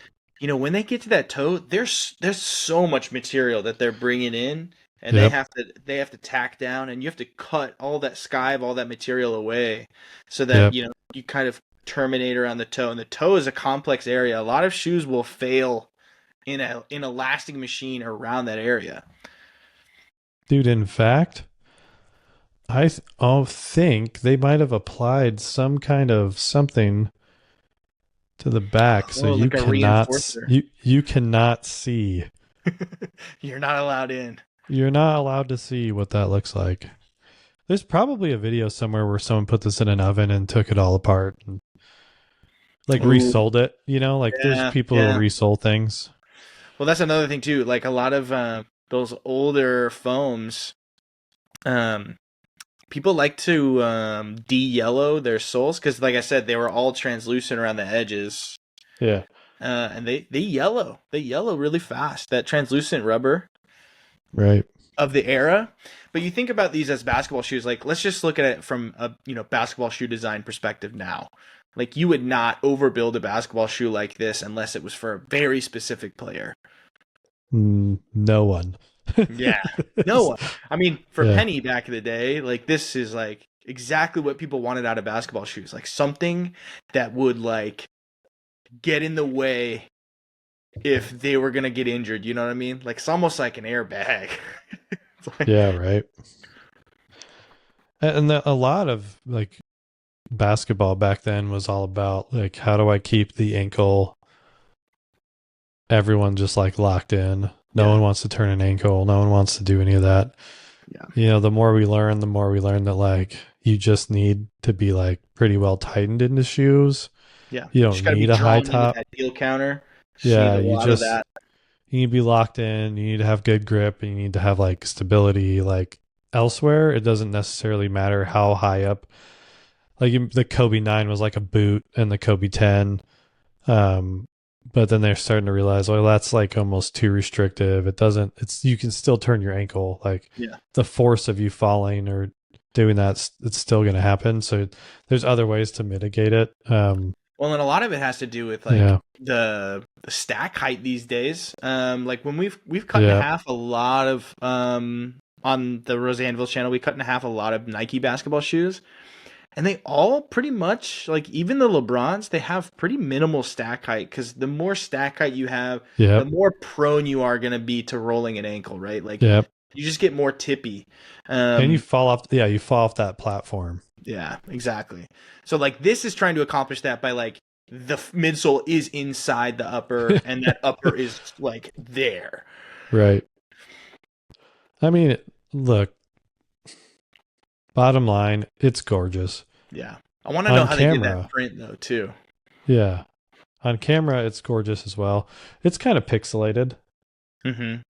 When they get to that toe, there's so much material that they're bringing in, and they have to tack down, and you have to cut all that skive, all that material away, so that you kind of terminate around the toe. And the toe is a complex area. A lot of shoes will fail in a lasting machine around that area.
Dude, in fact, I think they might have applied some kind of something to the back, so you cannot see
You're not allowed in.
You're not allowed to see what that looks like. There's probably a video somewhere where someone put this in an oven and took it all apart and like
Ooh,
resold it. You know, like there's
yeah,
people who
yeah.
resell things.
Well, that's another thing too. Like a lot of those older foams, um, people like to de-yellow their soles because, like I said, they were all translucent around the edges,
Yeah.
and they yellow. They yellow really fast. That translucent rubber
Right.
of the era. But you think about these as basketball shoes. Like, let's just look at it from a basketball shoe design perspective now. Like, you would not overbuild a basketball shoe like this unless it was for a very specific player.
No one.
Yeah. No, I mean, for
Yeah.
Penny back in the day, like this is like exactly what people wanted out of basketball shoes. Like something that would like get in the way if they were gonna get injured. You know what I mean? Like it's almost like an airbag. It's like,
Yeah. Right. And a lot of like basketball back then was all about like, how do I keep the ankle? Everyone just like locked in. No
yeah,
one wants to turn an ankle. No one wants to do any of that.
yeah,
You know, the more we learn that like you just need to be like pretty well tightened into shoes.
yeah.
You
You
don't
just gotta be
need a high
drawn into
top.
that heel counter. Just need
Yeah,
a lot of that.
you need to be locked in. You need to have good grip and you need to have like stability. Like elsewhere, it doesn't necessarily matter how high up. Like the Kobe 9 was like a boot and the Kobe 10. Um, but then they're starting to realize, well, that's like almost too restrictive. You can still turn your ankle. Like
Yeah.
the force of you falling or doing that, it's still going to happen. So there's other ways to mitigate it.
Well, and a lot of it has to do with like
Yeah.
the stack height these days. Like when we've cut in
Yeah.
half a lot of on the Roseanneville channel, we cut in half a lot of Nike basketball shoes, and they all pretty much like even the LeBrons, they have pretty minimal stack height because the more stack height you have, the
Yep.
more prone you are gonna be to rolling an ankle, right? Like
Yep.
you just get more tippy.
And you fall off. Yeah. You fall off that platform.
Yeah, exactly. So like this is trying to accomplish that by like the midsole is inside the upper and that upper is like there.
Right. I mean, look, bottom line, it's gorgeous.
Yeah. I want to know
On
how they did
camera.
that print though too.
Yeah. On camera, it's gorgeous as well. It's kind of pixelated.
Mm-hmm.
You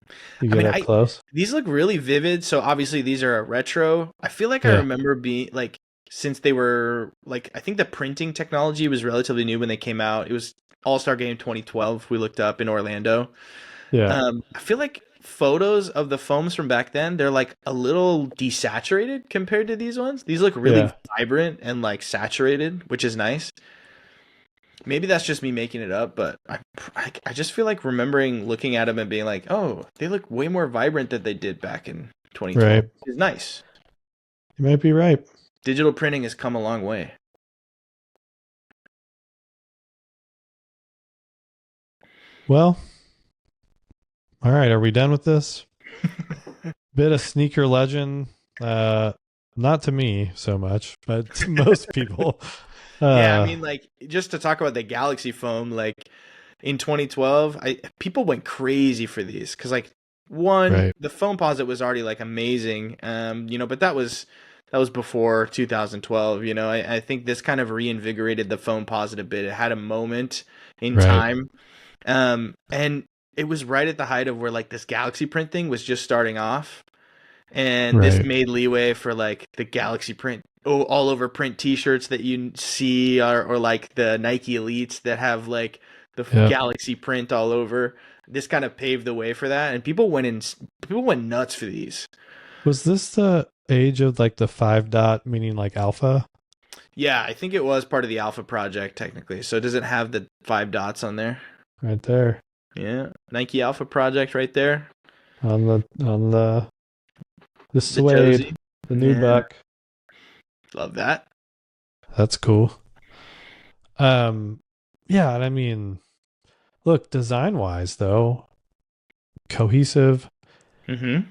I
get
mean,
up close.
these look really vivid. So obviously these are a retro. I feel like I
Yeah.
remember being like since they were like I think the printing technology was relatively new when they came out. It was All-Star Game 2012. We looked up in Orlando.
Yeah.
I feel like photos of the foams from back then, they're like a little desaturated compared to these ones. These look really
Yeah.
vibrant and like saturated, which is nice. Maybe that's just me making it up, but I just feel like remembering looking at them and being like, oh, they look way more vibrant than they did back in 2012.
Right.
It's nice.
You might be right.
Digital printing has come a long way.
Well, all right. Are we done with this? Bit of sneaker legend. Not to me so much, but to most people.
Yeah, I mean, like just to talk about the Galaxy foam, like in 2012, people went crazy for these because like one,
right.
the Foamposite was already like amazing, but that was before 2012. I think this kind of reinvigorated the Foamposite a bit. It had a moment in
Right.
time, and it was right at the height of where like this Galaxy print thing was just starting off. And this
Right.
made leeway for like the Galaxy print, all over print T-shirts that you see, or like the Nike Elites that have like the
Yep.
Galaxy print all over. This kind of paved the way for that, and people went nuts for these.
Was this the age of like the 5 dot, meaning like alpha?
Yeah, I think it was part of the Alpha project technically. So does it have the 5 dots on there?
Right there
Yeah, Nike Alpha project right there.
on the
The
suede,
Josie.
the new
Yeah.
buck.
Love that.
That's cool. Yeah, and I mean, look, design wise though, cohesive.
Mm-hmm.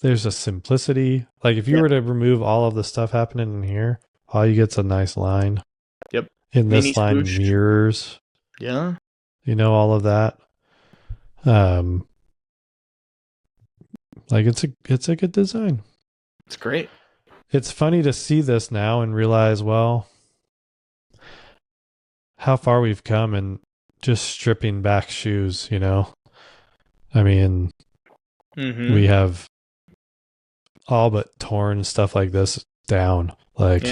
There's a simplicity. Like if you were to remove all of the stuff happening in here, all you get's a nice line.
Yep.
In
Mini
this line,
swoosh.
mirrors.
Yeah.
All of that. Like it's a good design.
It's great.
It's funny to see this now and realize, well, how far we've come in just stripping back shoes, you know? I mean, we have all but torn stuff like this down. Like,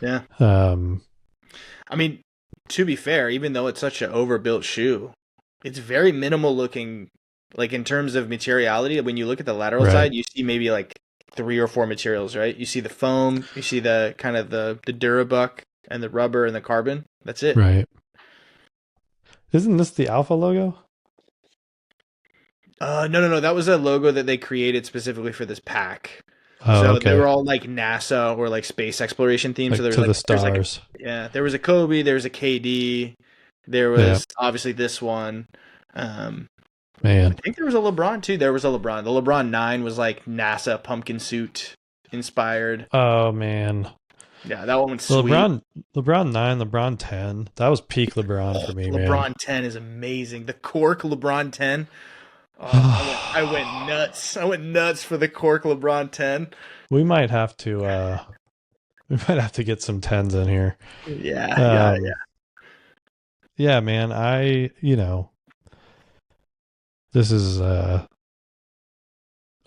yeah. I mean, to be fair, even though it's such an overbuilt shoe, it's very minimal looking. Like in terms of materiality, when you look at the lateral side, you see maybe like 3 or 4 materials, right? You see the foam, you see the kind of the Durabuck and the rubber and the carbon. That's it.
Right. Isn't this the Alpha logo?
No. That was a logo that they created specifically for this pack.
Oh,
so
okay.
they were all like NASA or like space exploration themes.
Like
so there was
to
like
the stars.
There was a Kobe, there was a KD, there was obviously this one.
Man,
I think there was a LeBron too. There was a LeBron. The LeBron 9 was like NASA pumpkin suit inspired.
Oh man.
Yeah, that one was sweet.
LeBron 9, LeBron 10. That was peak LeBron for me, man.
LeBron 10 is amazing. The cork LeBron 10. Oh, I went nuts. I went nuts for the cork LeBron 10.
We might have to get some 10s in here.
Yeah.
Yeah, man. This is a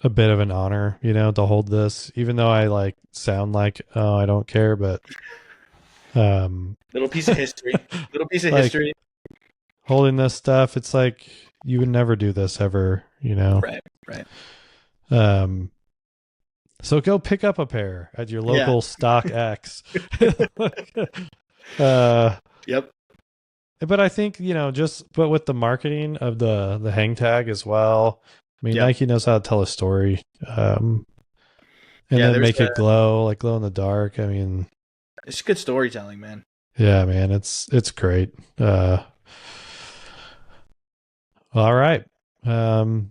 bit of an honor, to hold this, even though I like sound like, oh, I don't care, but
little piece of history. History.
Holding this stuff, it's like you would never do this ever,
Right.
So go pick up a pair at your local Stock X.
Yep.
But I think, but with the marketing of the hang tag as well, I mean, Nike knows how to tell a story. And then make it glow in the dark. I mean,
it's good storytelling, man.
Yeah, man, it's great. All right. Any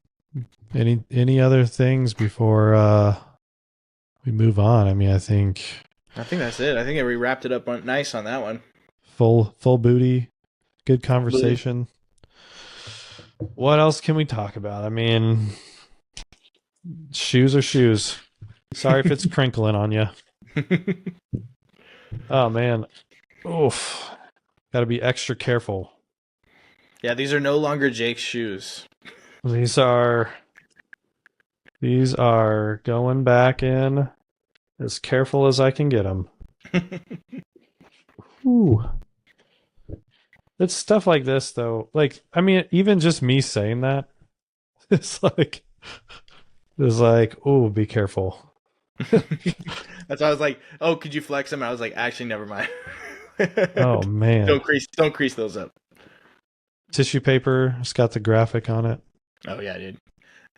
other things before we move on? I mean, I think
that's it. I think we wrapped it up nice on that one.
Full booty. Good conversation. What else can we talk about? I mean, shoes are shoes. Sorry if it's crinkling on you. Oh, man. Oof. Got to be extra careful.
Yeah, these are no longer Jake's shoes.
These are going back in as careful as I can get them. Ooh. It's stuff like this, though. Like, I mean, even just me saying that, it's like, oh, be careful.
That's why I was like, oh, could you flex them? I was like, actually, never mind.
Oh, man.
Don't crease those up.
Tissue paper. It's got the graphic on it.
Oh, yeah, dude.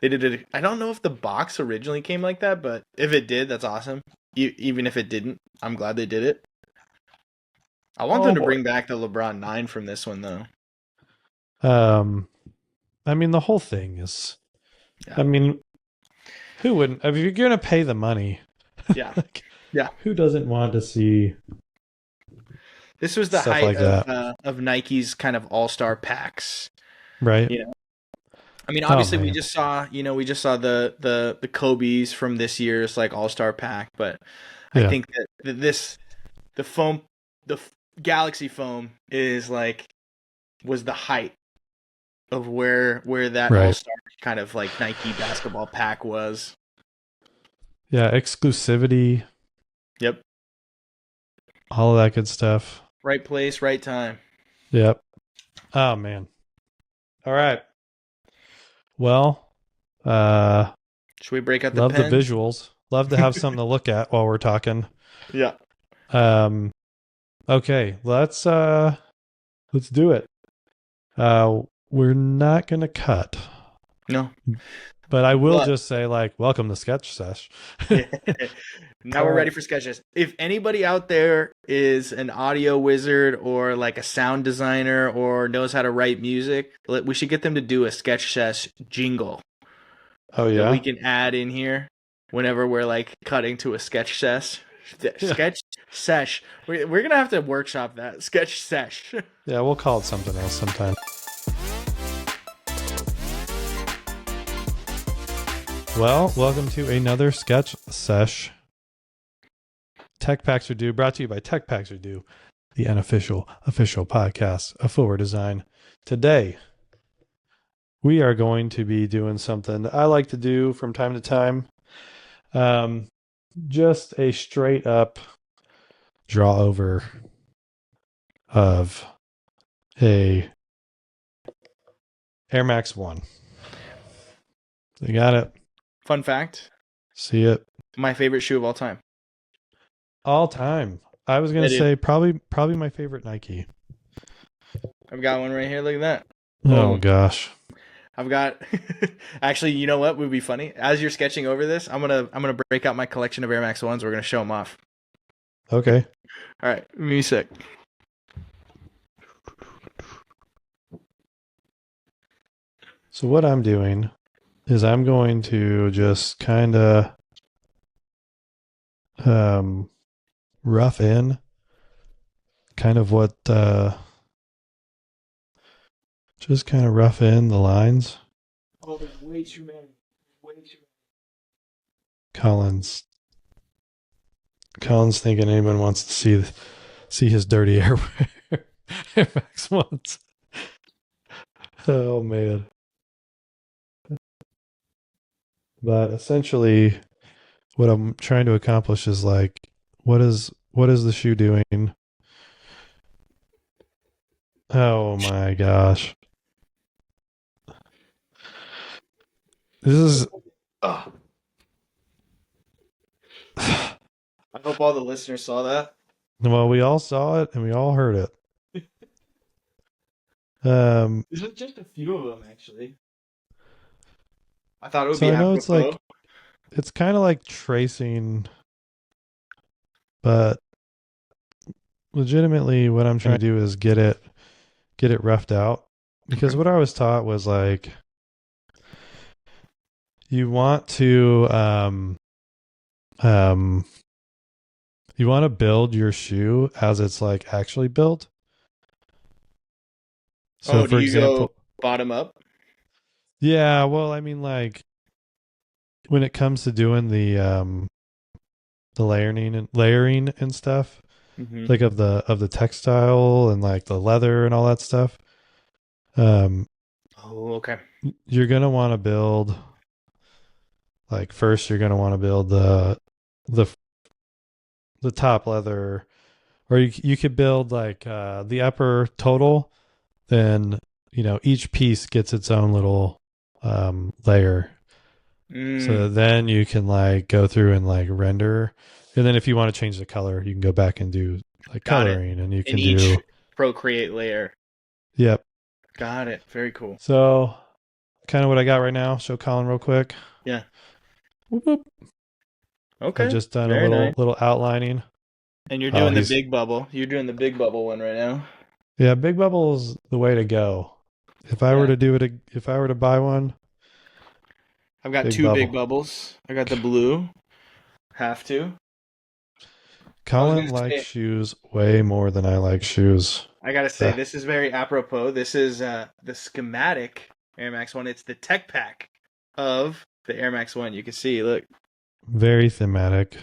They did it. I don't know if the box originally came like that, but if it did, that's awesome. Even if it didn't, I'm glad they did it. I want them to bring back the LeBron 9 from this one, though.
I mean, the whole thing is... Yeah. I mean, who wouldn't... If you're going to pay the money...
Yeah.
Who doesn't want to see...
This was the height of Nike's kind of all-star packs.
Right.
I mean, obviously, we just saw the Kobe's from this year's like all-star pack, but I think that the Galaxy foam was the height of where that all-star kind of like Nike basketball pack was.
Yeah, exclusivity.
Yep.
All of that good stuff.
Right place, right time.
Yep. Oh man. All right. Well,
should we break out the
love
pen?
The visuals. Love to have something to look at while we're talking.
Yeah.
Okay, let's do it. We're not gonna cut.
No.
But I will just say, welcome to Sketch Sesh.
Now we're ready for Sketch Sesh. If anybody out there is an audio wizard or like a sound designer or knows how to write music, we should get them to do a Sketch Sesh jingle.
Oh yeah,
that we can add in here whenever we're like cutting to a Sketch Sesh. Sketch Sesh. We're gonna have to workshop that. Sketch Sesh.
Yeah, we'll call it something else sometime. Well, welcome to another Sketch Sesh. Tech Packs Are Due, brought to you by Tech Packs Are Due, the unofficial official podcast of Footwear Design. Today, we are going to be doing something that I like to do from time to time. Just a straight up draw over of a Air Max 1. You got it.
Fun fact.
See it.
My favorite shoe of all time.
All time. I was going to say probably my favorite Nike.
I've got one right here. Look at that.
Oh, gosh.
I've got actually, you know what would be funny? As you're sketching over this, I'm gonna break out my collection of Air Max 1s. We're gonna show them off.
Okay.
All right, give me a sec.
So what I'm doing is I'm going to just kind of rough in kind of what just kind of rough in the lines.
Oh, there's way too many. Way too many.
Colin's thinking anyone wants to see his dirty Air Max ones. Oh man. But essentially what I'm trying to accomplish is like what is the shoe doing? Oh my gosh. This is
I hope all the listeners saw that.
well, we all saw it and we all heard it.
There's just a few of them actually. I thought it would be.
I know it's like it's kind of like tracing, but legitimately, what I'm trying to do is get it roughed out, because what I was taught was like you want to build your shoe as it's like actually built. So for example,
go bottom up?
Yeah, well, I mean, like when it comes to doing the layering and stuff, like of the textile and like the leather and all that stuff.
Okay.
You're gonna want to build like first. You're gonna want to build the top leather, or you could build like the upper total. Then each piece gets its own little layer. So then you can like go through and like render, and then if you want to change the color, you can go back and do like coloring, and you can do
Procreate layer.
Yep.
Got it. Very cool.
So kind of what I got right now. Show Colin real quick.
Yeah.
Whoop, whoop.
Okay.
I've just done a little outlining.
And you're doing the big bubble. You're doing the big bubble one right now.
Yeah, big bubble is the way to go. If I were to do it, if I were to buy one,
I've got two big bubbles. I got the blue. Have to.
Colin likes shoes way more than I like shoes.
I gotta say, this is very apropos. This is the schematic Air Max 1. It's the tech pack of the Air Max 1. You can see, look.
Very thematic.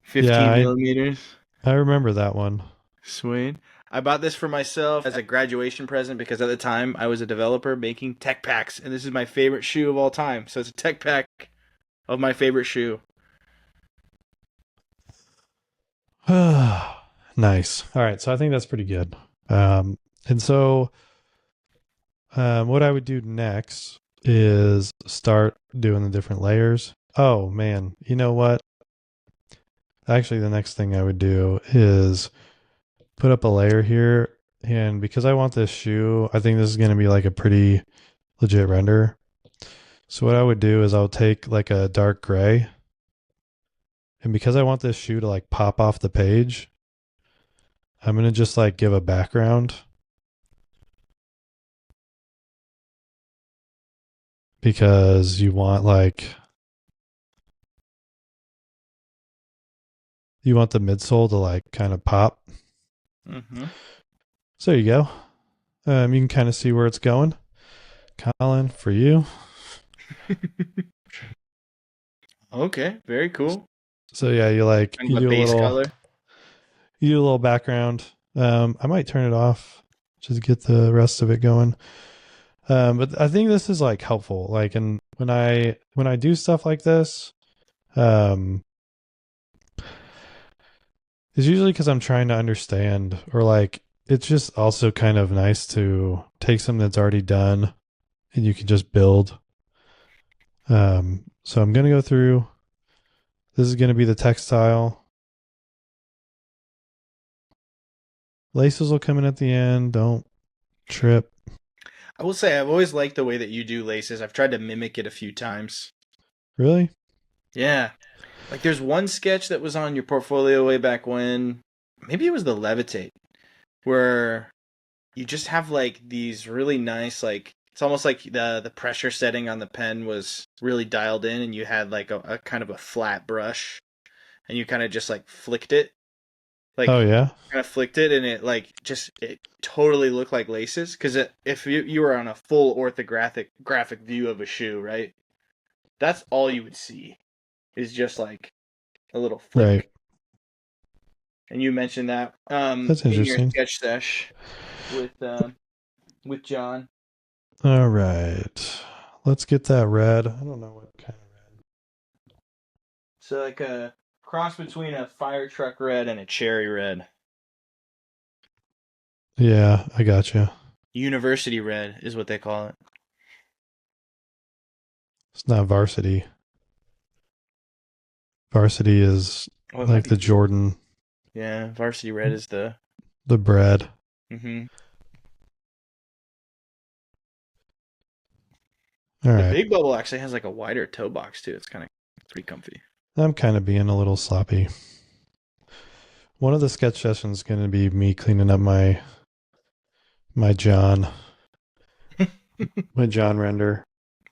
15 millimeters.
I remember that one.
Sweet. I bought this for myself as a graduation present because at the time I was a developer making tech packs, and this is my favorite shoe of all time. So it's a tech pack of my favorite shoe.
Nice. All right, so I think that's pretty good. And so what I would do next is start doing the different layers. Oh man, you know what? Actually, the next thing I would do is put up a layer here, and because I want this shoe, I think this is going to be like a pretty legit render. So what I would do is I'll take like a dark gray, and because I want this shoe to like pop off the page, I'm going to just like give a background. Because you want the midsole to like kind of pop. So there you go. You can kind of see where it's going. Colin, for you.
Okay, very cool.
So yeah, you
Kind
you
of a
do a
base
little
color.
background. I might turn it off just to get the rest of it going. But I think this is like helpful. Like, and when I do stuff like this, um, it's usually because I'm trying to understand, or like it's just also kind of nice to take something that's already done and you can just build. So I'm gonna go through. This is gonna be the textile. Laces will come in at the end. Don't trip.
I will say I've always liked the way that you do laces. I've tried to mimic it a few times.
Really?
Yeah. Like there's one sketch that was on your portfolio way back when. Maybe it was the Levitate, where you just have like these really nice like it's almost like the pressure setting on the pen was really dialed in and you had like a kind of a flat brush and you kind of just like flicked it.
Oh
Like
yeah.
kind of flicked it and it like just it totally looked like laces because if you were on a full orthographic graphic view of a shoe, right? That's all you would see is just like a little
Right.
flick. And you mentioned that
That's
in your
interesting.
sketch sesh with John.
All right. Let's get that red. I don't know what kind of red.
So like a cross between a fire truck red and a cherry red.
Yeah, I gotcha.
University red is what they call it.
It's not varsity. Varsity is
Oh, it might
like
be
the
Jordan.
Jordan,
Yeah, varsity red is the.
the bread.
Mm-hmm.
All
The
right.
big bubble actually has like a wider toe box too. It's kind of pretty comfy.
I'm kind of being a little sloppy. One of the sketch sessions is going to be me cleaning up my John
I
my John render.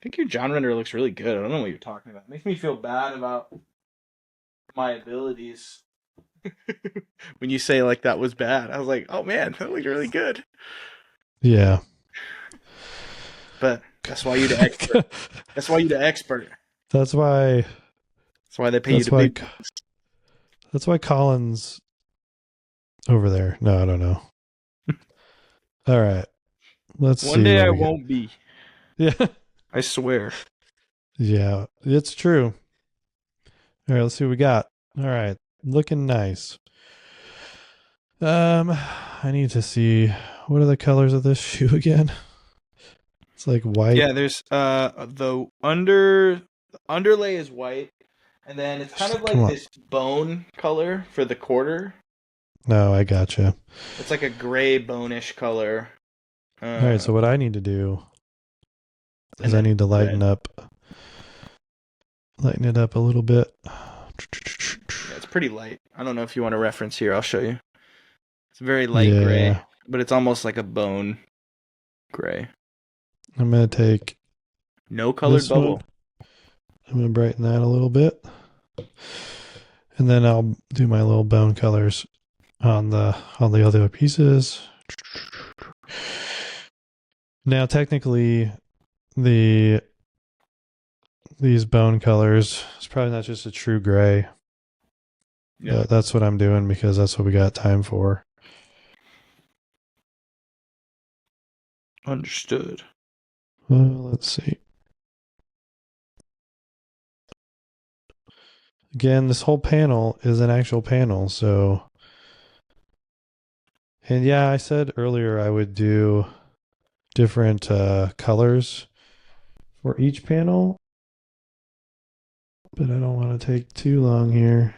think your John render looks really good. I don't know what you're talking about. It makes me feel bad about my abilities. When you say like that was bad, I was like, oh man, that looked really good.
Yeah.
But that's why you're the expert. That's why you're the expert.
that's why
That's why they pay you
that's
the
why
big bucks.
that's why Colin's over there. No, I don't know. All right. Let's
One
see
day
what
I
we got.
won't be.
Yeah.
I swear.
Yeah, it's true. All right, let's see what we got. All right. Looking nice. I need to see what are the colors of this shoe again? It's like white.
Yeah, there's the underlay is white, and then it's kind of
Come
like
on.
this bone color for the quarter.
No, I gotcha.
It's like a gray bonish color.
All right,
Uh,
so what I need to do
and
is I
then
need to
red.
lighten it up a little bit.
Yeah, it's pretty light. I don't know if you want a reference here. I'll show you. It's very light gray,
Yeah.
but it's almost like a bone gray.
I'm going to take
No colored
this one.
bubble.
I'm going to brighten that a little bit. And then I'll do my little bone colors on the other pieces. Now technically these bone colors, it's probably not just a true gray.
Yeah,
But that's what I'm doing because that's what we got time for.
understood.
Let's see. Again, this whole panel is an actual panel, so. And yeah, I said earlier I would do different colors for each panel, but I don't want to take too long here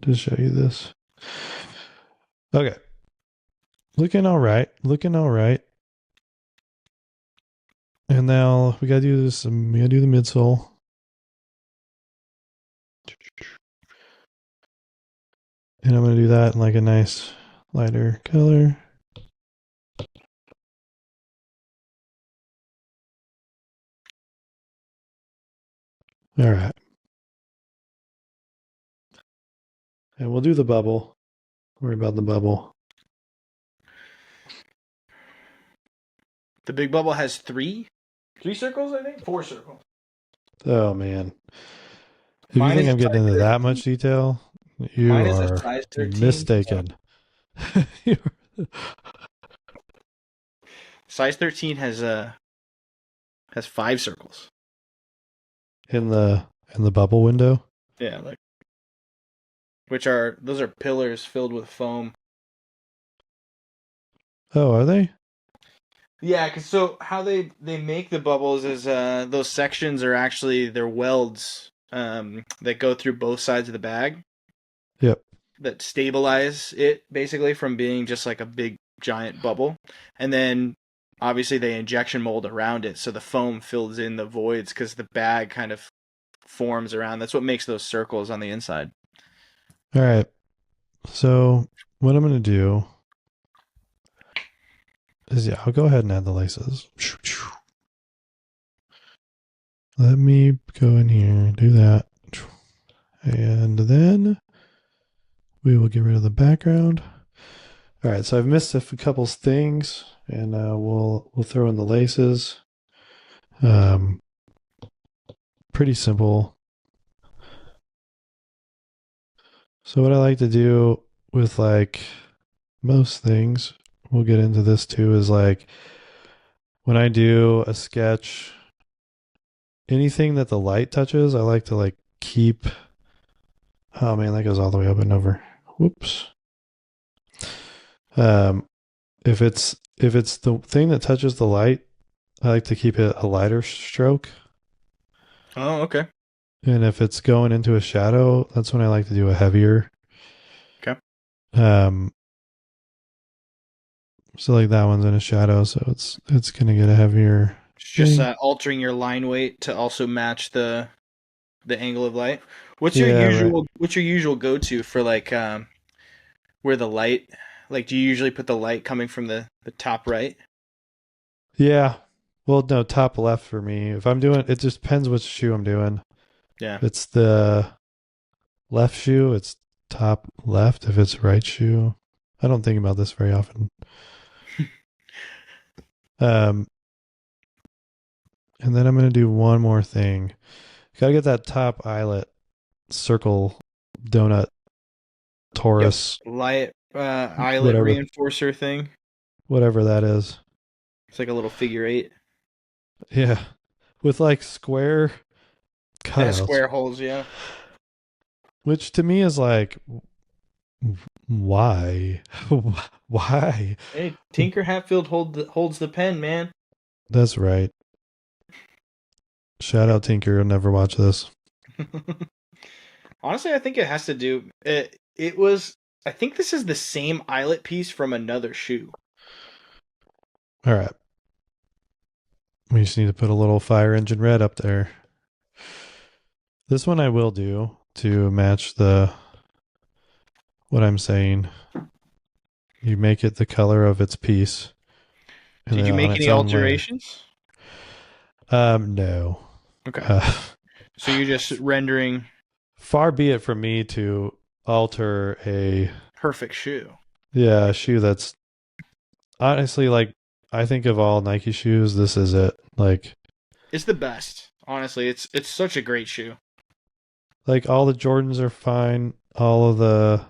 to show you this. Okay. Looking all right. Looking all right. And now we got to do this. We got to do the midsole. And I'm going to do that in like a nice lighter color. All right. And we'll do the bubble. Don't worry about the bubble.
The big bubble has three circles, I think. 4 circles.
Oh man. If you
Mine
think
is a
I'm getting
size
into that
13.
much detail, you
Mine is a
are
size 13. So
mistaken.
size 13 has 5 circles.
in the bubble window.
Yeah, like those are pillars filled with foam.
Oh, are they?
Yeah, cause so how they make the bubbles is those sections are actually they're welds that go through both sides of the bag
Yep.
that stabilize it basically from being just like a big giant bubble, and then obviously they injection mold around it so the foam fills in the voids because the bag kind of forms around. That's what makes those circles on the inside.
All right. So what I'm going to do is, yeah, I'll go ahead and add the laces. Let me go in here, do that. And then we will get rid of the background. All right, so I've missed a couple things, and we'll throw in the laces. Pretty simple. So what I like to do with like most things, we'll get into this too, is like when I do a sketch, anything that the light touches, I like to like keep. Oh man, that goes all the way up and over. Whoops. Um, if it's the thing that touches the light, I like to keep it a lighter stroke.
Oh, okay.
And if it's going into a shadow, that's when I like to do a heavier.
Okay.
So like that one's in a shadow, so it's gonna get a heavier
Just
thing.
altering your line weight to also match the angle of light. What's your
Yeah, right.
usual go to for like where the light, like do you usually put the light coming from the top right?
Yeah. Well, no, top left for me. If I'm doing, it just depends which shoe I'm doing.
Yeah.
If it's the left shoe, it's top left. If it's right shoe, I don't think about this very often. Um, and then I'm gonna do one more thing. Gotta get that top eyelet circle donut
Yep.
torus,
Light eyelet
whatever
reinforcer thing.
whatever that is.
It's like a little figure eight.
Yeah, with like square
Has
cutouts,
square holes, yeah.
which to me is like, why? Why?
Hey, Tinker Hatfield holds the pen, man.
That's right. Shout out Tinker. You'll never watch this.
Honestly, I think it has to do. It was. I think this is the same eyelet piece from another shoe.
All right. We just need to put a little fire engine red up there. This one I will do to match what I'm saying. You make it the color of its piece, and
Did
then
you
on
make
its
any
own layer.
alterations?
No.
Okay.
Uh,
So you're just rendering
far be it from me to alter a
perfect shoe.
shoe that's honestly like I think of all Nike shoes, this is it.
It's the best. Honestly, it's such a great shoe.
Like all the Jordans are fine. All of the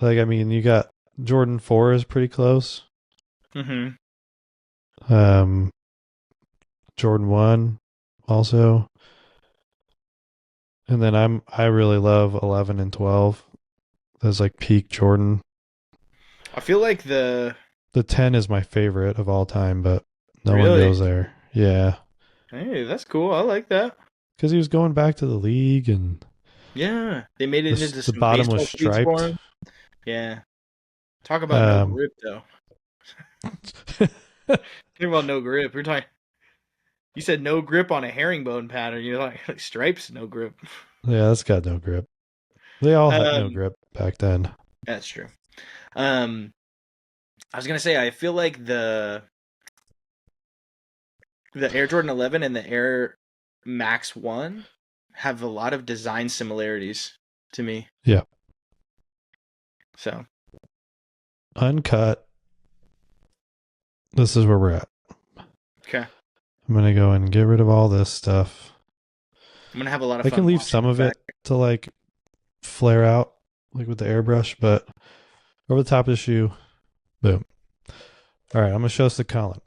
I mean, you got Jordan 4 is pretty close.
Mm-hmm.
Um, Jordan 1 also. And then I really love 11 and 12. That's like peak Jordan.
I feel like the
The 10 is my favorite of all time, but no one
really.
goes there. Yeah.
Hey, that's cool. I like that.
Because he was going back to the league and
Yeah, they made it into
the
some
bottom was
baseball cleats for
striped.
him. Yeah, talk about no
Um,
grip though. Talk about no grip. We're talking. You said no grip on a herringbone pattern. You're like stripes, no grip.
yeah, that's got no grip. They all had no
Um,
grip back then.
that's true. Um, I was gonna say I feel like the Air Jordan 11 and the Air Max 1 have a lot of design similarities to me.
Yeah.
So,
Uncut. This is where we're at.
okay.
I'm going to go and get rid of all this stuff.
I'm gonna have a lot of
I can
fun
leave
washing
some
them
of
back.
it to like flare out like with the airbrush, but over the top of the shoe, boom. All right, I'm gonna show us the Colin.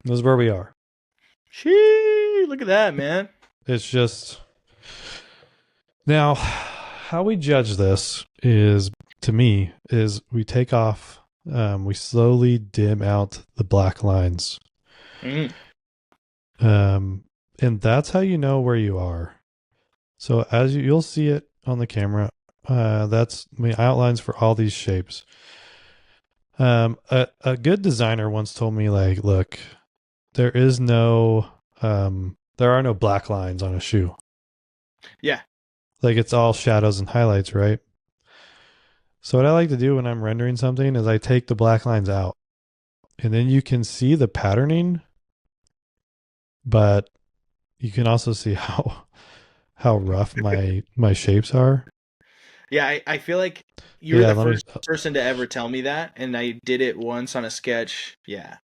This is where we are.
Shee, look at that, man.
It's just now how we judge this is, to me, is we take off, we slowly dim out the black lines.
Mm.
And that's how you know where you are. So as you'll see it on the camera, that's outlines for all these shapes. A good designer once told me, like, look, there is no, there are no black lines on a shoe.
Yeah.
Like, it's all shadows and highlights, right? So what I like to do when I'm rendering something is I take the black lines out, and then you can see the patterning, but you can also see how rough my shapes are.
Yeah, I feel like you were
Yeah,
the first person to ever tell me that, and I did it once on a sketch. Yeah.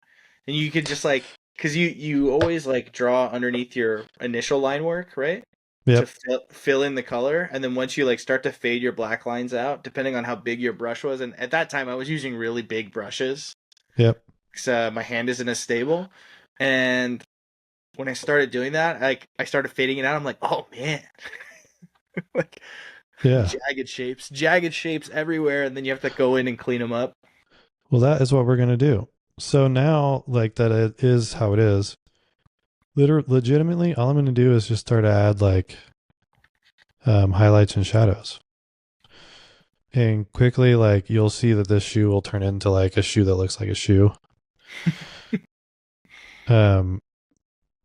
And you could just like, because you always like draw underneath your initial line work, right? To
Yep.
fill in the color, and then once you like start to fade your black lines out, depending on how big your brush was, and at that time I was using really big brushes
Yep.
because my hand isn't as stable, and when I started doing that, like I started fading it out. I'm like, oh man, like
Yeah.
jagged shapes everywhere, and then you have to go in and clean them up.
Well, that is what we're gonna do. So now, like, that it is how it is. Legitimately, all I'm gonna do is just start to add like highlights and shadows, and quickly, like, you'll see that this shoe will turn into like a shoe that looks like a shoe.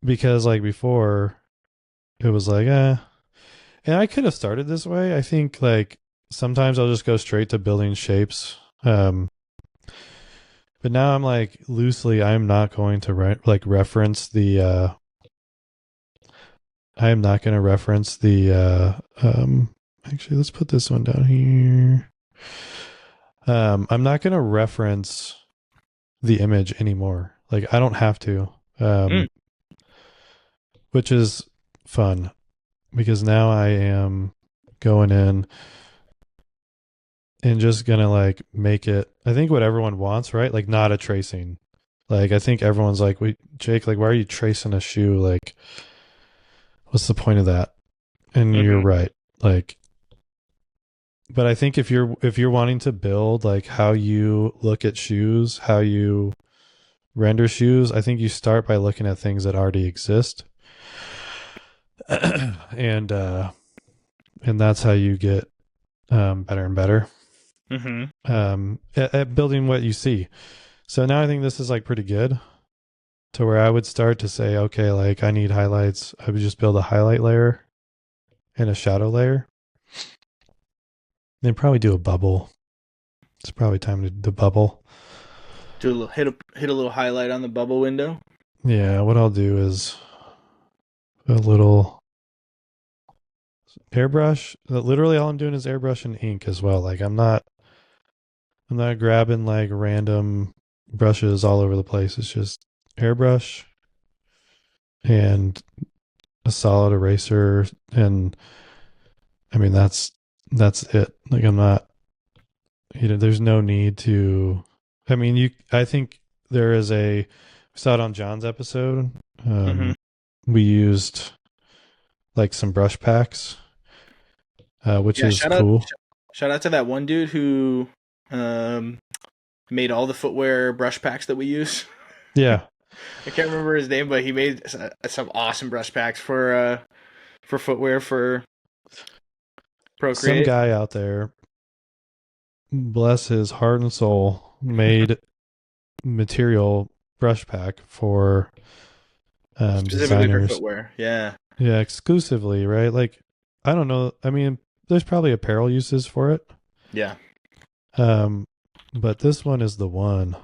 Because like before, it was like, and I could have started this way. I think like sometimes I'll just go straight to building shapes. But now I'm like loosely, I'm not going to reference the. I am not going to reference the. Actually, let's put this one down here. I'm not going to reference the image anymore. Like, I don't have to, which is fun because now I am going in and just gonna like make it, I think, what everyone wants, right? Like, not a tracing. Like, I think everyone's like, wait, Jake, like, why are you tracing a shoe? Like, what's the point of that? And you're right. Like, but I think if you're wanting to build like how you look at shoes, how you render shoes, I think you start by looking at things that already exist. and that's how you get better and better at building what you see. So now I think this is like pretty good to where I would start to say, okay, like I need highlights. I would just build a highlight layer and a shadow layer. Then probably do a bubble. It's probably time to do bubble.
Do a little hit a little highlight on the bubble window.
Yeah, what I'll do is a little airbrush. Literally all I'm doing is airbrush and ink as well. Like I'm not grabbing like random brushes all over the place. It's just airbrush and a solid eraser, and I mean that's it. Like I'm not, there's no need to, I mean, I think there is we saw it on John's episode. We used like some brush packs, which is cool.
Shout out to that one dude who made all the footwear brush packs that we use.
Yeah.
I can't remember his name, but he made some awesome brush packs for footwear for Procreate.
Some guy out there, bless his heart and soul, made material brush pack for
specifically
designers.
for footwear. Yeah.
Yeah, exclusively, right? Like, I don't know. I mean, there's probably apparel uses for it.
Yeah.
But this one is the one.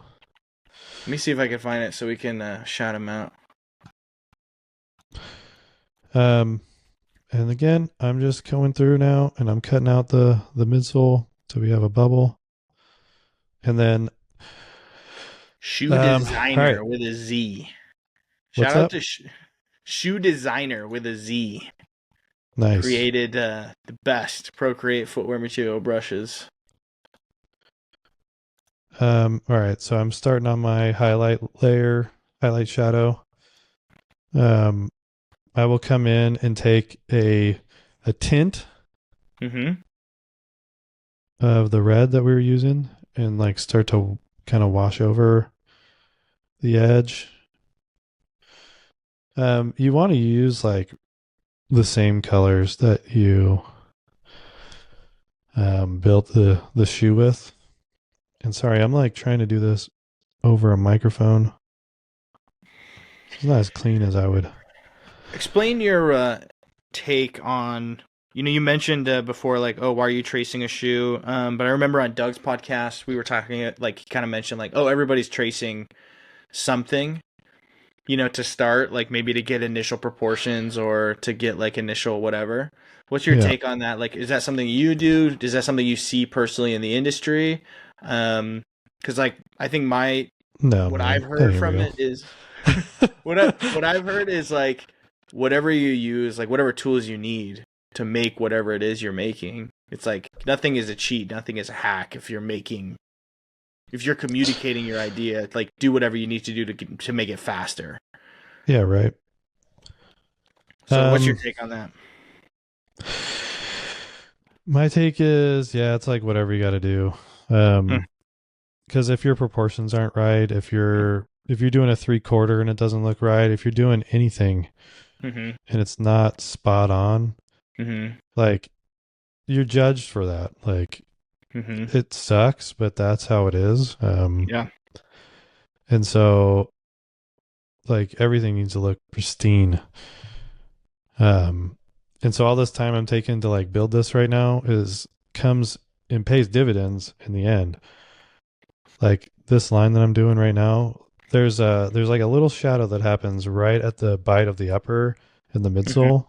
Let me see if I can find it so we can shout him out.
And again, I'm just going through now and I'm cutting out the midsole so we have a bubble. And then
Shoe Designer with a Z. Shout out to Shoe Designer with a Z
Nice.
created the best Procreate footwear material brushes.
All right, so I'm starting on my highlight shadow. I will come in and take a tint
Mm-hmm.
of the red that we were using and like start to kind of wash over the edge. You want to use like the same colors that you built the shoe with. And sorry, I'm like trying to do this over a microphone. It's not as clean as I would.
Explain your take on, you mentioned before, like, oh, why are you tracing a shoe? But I remember on Doug's podcast, we were talking, like, he kind of mentioned, like, oh, everybody's tracing something, to start, like, maybe to get initial proportions or to get, like, initial whatever. What's your take on that? Like, is that something you do? Is that something you see personally in the industry? Because, like, I think what I've heard from it is, what I've heard is, like, whatever you use, like whatever tools you need to make whatever it is you're making, it's like nothing is a cheat, nothing is a hack. If you're communicating your idea, like do whatever you need to do to make it faster.
Yeah, right.
So what's your take on that?
My take is, yeah, it's like whatever you got to do. Because if your proportions aren't right, if you're doing a 3/4 and it doesn't look right, if you're doing anything and it's not spot on, like you're judged for that. Like it sucks, but that's how it is.
Yeah.
And so like everything needs to look pristine. And so all this time I'm taking to like build this right now comes and pays dividends in the end. Like this line that I'm doing right now, there's like a little shadow that happens right at the bite of the upper and the midsole.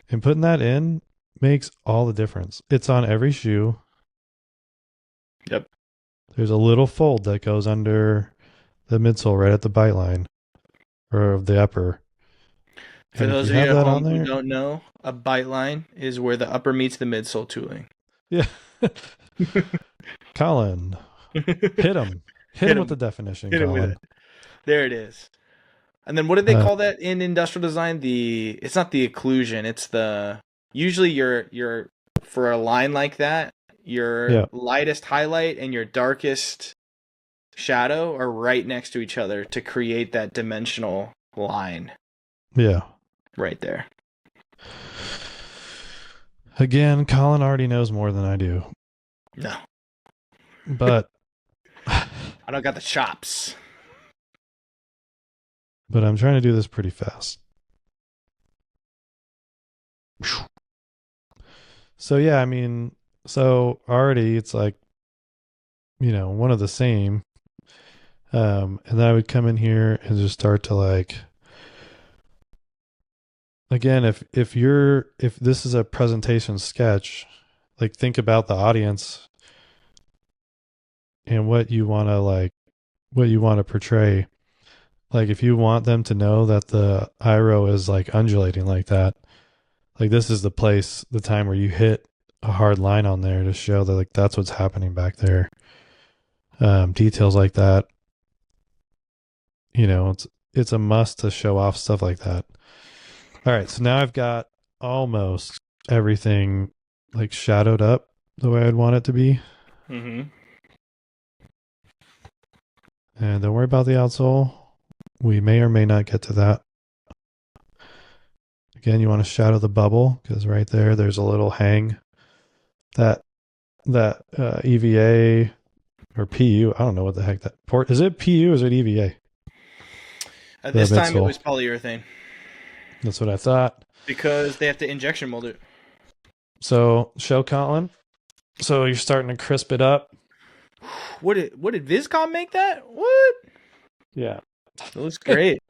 And putting that in makes all the difference. It's on every shoe.
Yep.
There's a little fold that goes under the midsole right at the bite line or of the upper.
For those of you at home who don't know, a bite line is where the upper meets the midsole tooling.
Yeah. Colin, hit him. Hit him with the definition, Colin.
There it is. And then what did they call that in industrial design? It's not the occlusion. It's usually your for a line like that, your lightest highlight and your darkest shadow are right next to each other to create that dimensional line.
Yeah.
Right there.
Again, Colin already knows more than I do.
No.
But
I don't got the chops.
But I'm trying to do this pretty fast. So yeah, I mean, so already it's like, one of the same. And then I would come in here and just start to like, again, if this is a presentation sketch, like think about the audience and what you want to portray. Like if you want them to know that the iRo is like undulating like that, like this is the time where you hit a hard line on there to show that like that's what's happening back there. Details like that, it's a must to show off stuff like that. All right, so now I've got almost everything like shadowed up the way I'd want it to be. And don't worry about the outsole. We may or may not get to that. Again, you want to shadow the bubble because right there's a little hang. That EVA or PU, I don't know what the heck that port is. It PU or is it EVA?
At this time, it was polyurethane.
That's what I thought.
Because they have to injection mold it.
So show Colin. So you're starting to crisp it up.
What did Viscom make that? What?
Yeah.
It looks great.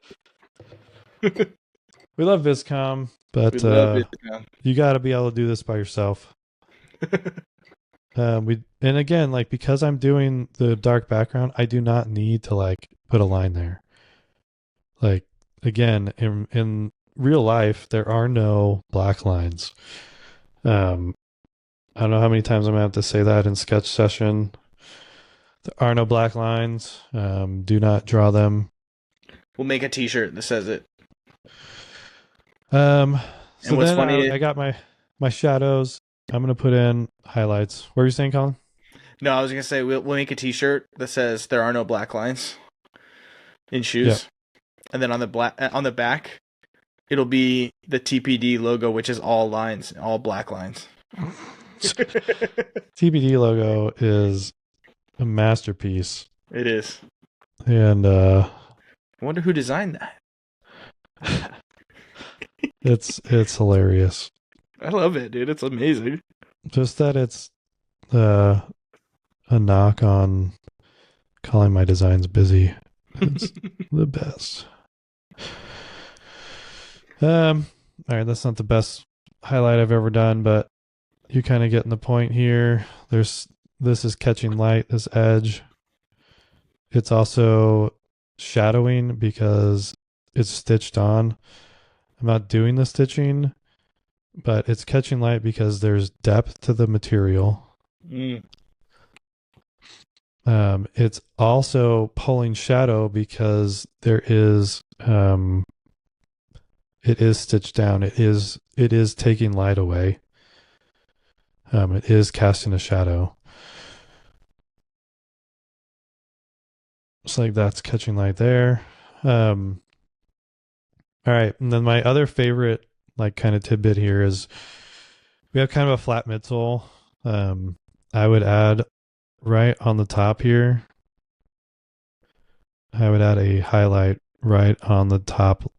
We love Viscom, but you got to be able to do this by yourself. And again, like because I'm doing the dark background, I do not need to like put a line there. Like again, in real life, there are no black lines. I don't know how many times I'm going to have to say that in sketch session. There are no black lines. Do not draw them.
We'll make a T-shirt that says it.
So
and what's
then
funny,
I got my shadows. I'm going to put in highlights. What are you saying, Colin?
No, I was gonna say we'll make a T-shirt that says there are no black lines in shoes,
Yep.
and then on the back, it'll be the TPD logo, which is all lines, all black lines.
TPD logo is a masterpiece.
It is.
And
I wonder who designed that.
it's hilarious.
I love it, dude. It's amazing.
Just that it's a knock on calling my designs busy. It's the best. All right, that's not the best highlight I've ever done, but you're kind of getting the point here. This is catching light, this edge. It's also shadowing because it's stitched on. I'm not doing the stitching, but it's catching light because there's depth to the material. It's also pulling shadow because there is it is stitched down. It is taking light away. It is casting a shadow. It's like that's catching light there. All right, and then my other favorite like kind of tidbit here is we have kind of a flat midsole. I would add right on the top here. I would add a highlight right on the top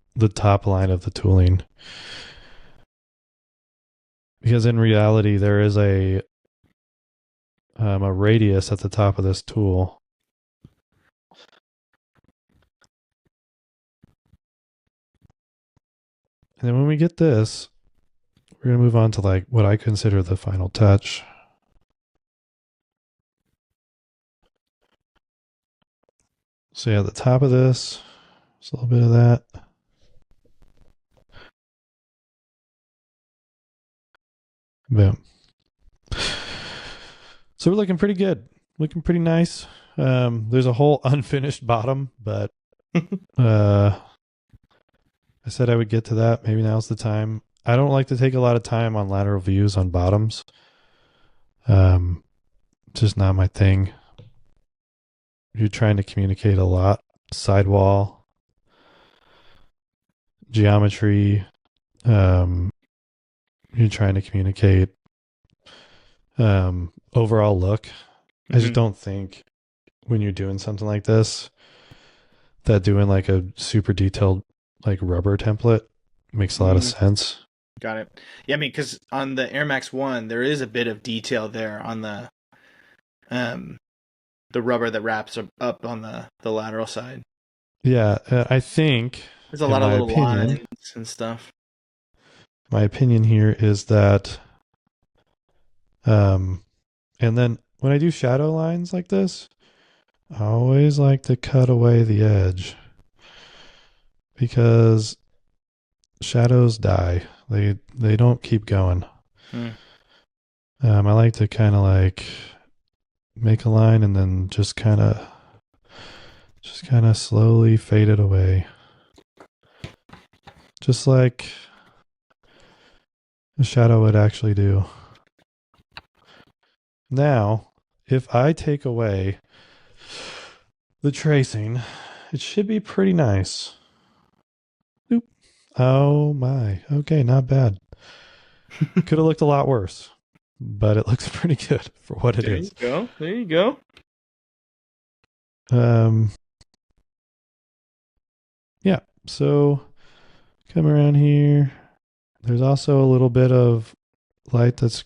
line of the tooling. Because in reality there is a radius at the top of this tool. And then when we get this, we're going to move on to like what I consider the final touch. So yeah, at the top of this, just a little bit of that. Boom. So we're looking pretty good. Looking pretty nice. There's a whole unfinished bottom, but I said I would get to that. Maybe now's the time. I don't like to take a lot of time on lateral views on bottoms. Just not my thing. You're trying to communicate a lot. Sidewall, geometry. You're trying to communicate overall look. I just don't think when you're doing something like this that doing like a super detailed like rubber template makes a lot of sense.
Got it. Yeah, I mean, because on the Air Max 1, there is a bit of detail there on the rubber that wraps up on the lateral side.
Yeah, I think
there's a lot of little lines and stuff.
My opinion here is that, and then when I do shadow lines like this, I always like to cut away the edge because shadows die. They don't keep going. I like to kind of like make a line and then just kind of slowly fade it away. Just like a shadow would actually do. Now, if I take away the tracing, it should be pretty nice. Oop. Oh my. Okay, not bad. Could have looked a lot worse, but it looks pretty good for what it is.
There you go.
Yeah, so come around here. There's also a little bit of light that's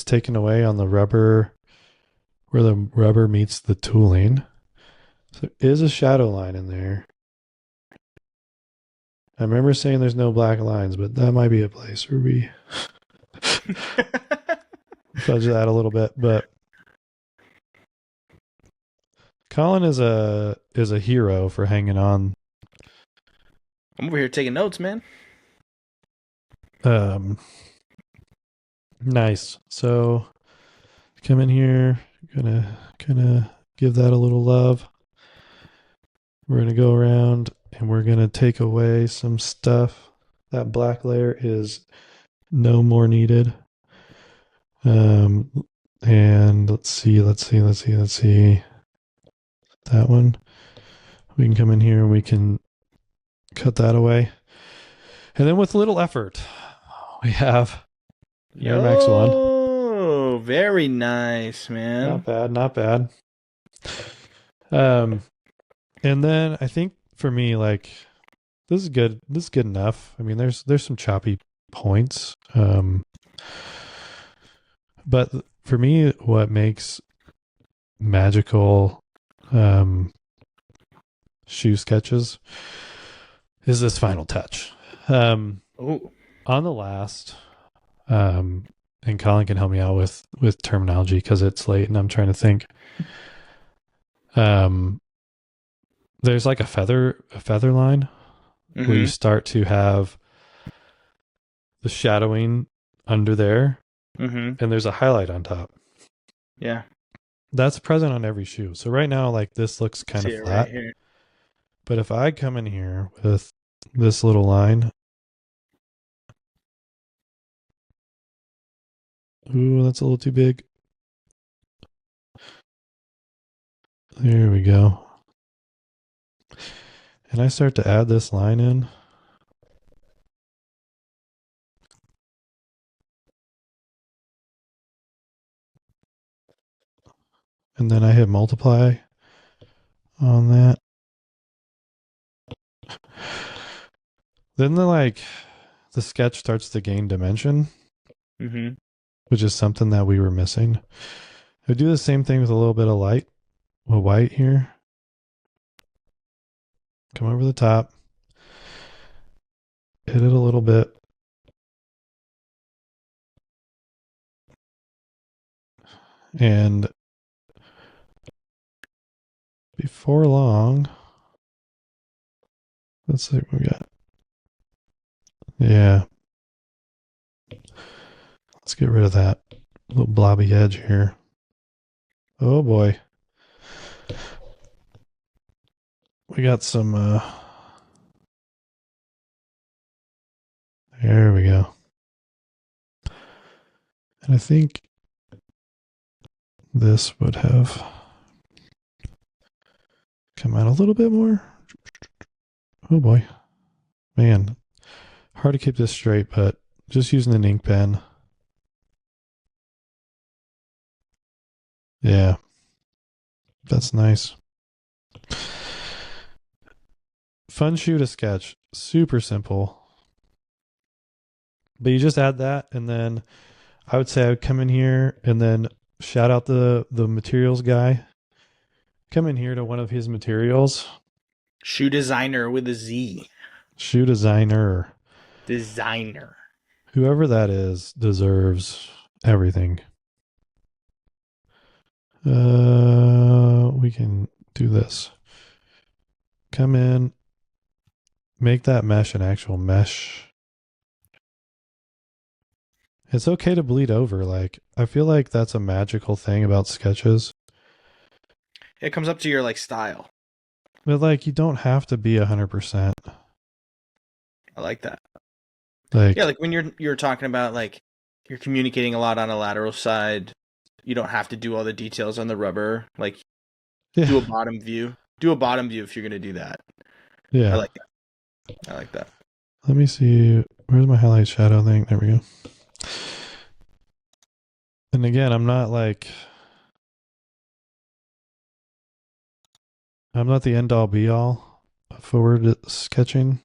taken away on the rubber, where the rubber meets the tooling. So there is a shadow line in there. I remember saying there's no black lines, but that might be a place where we fudge that a little bit. But Colin is a hero for hanging on
I'm over here taking notes, man.
Nice. So come in here, gonna give that a little love. We're gonna go around and we're gonna take away some stuff. That black layer is no more needed. And let's see. That one. We can come in here and we can cut that away. And then with little effort, we have the Air Max 1.
Oh, very nice, man.
Not bad. And then I think for me, like, this is good. This is good enough. I mean, there's some choppy points. But for me, what makes magical shoe sketches is this final touch. On the last, and Colin can help me out with terminology because it's late and I'm trying to think. There's like a feather line where you start to have the shadowing under there, and there's a highlight on top.
Yeah,
that's present on every shoe. So right now, like, this looks kind of flat. Right, but if I come in here with this little line, ooh, that's a little too big. There we go. And I start to add this line in. And then I hit multiply on that. Then the sketch starts to gain dimension, which is something that we were missing. I do the same thing with a little bit of white here. Come over the top. Hit it a little bit. And before long, let's see what we got. Yeah. Let's get rid of that little blobby edge here. Oh boy. We got some, there we go. And I think this would have come out a little bit more. Oh boy. Man, hard to keep this straight, but just using an ink pen. Yeah, that's nice. Fun shoe to sketch. Super simple. But you just add that, and then I would say I would come in here and then shout out the materials guy. Come in here to one of his materials.
Shoe designer with a Z.
Shoe designer.
Designer.
Whoever that is deserves everything. We can do this. Come in, make that mesh an actual mesh. It's okay to bleed over. Like, I feel like that's a magical thing about sketches.
It comes up to your like style.
But like, you don't have to be 100%.
I like that.
Like,
yeah, like when you're talking about like you're communicating a lot on a lateral side, you don't have to do all the details on the rubber. Like, do a bottom view. Do a bottom view if you're gonna do that.
Yeah,
I like that. I like that.
Let me see. Where's my highlight shadow thing? There we go. And again, I'm not the end all be all of forward sketching,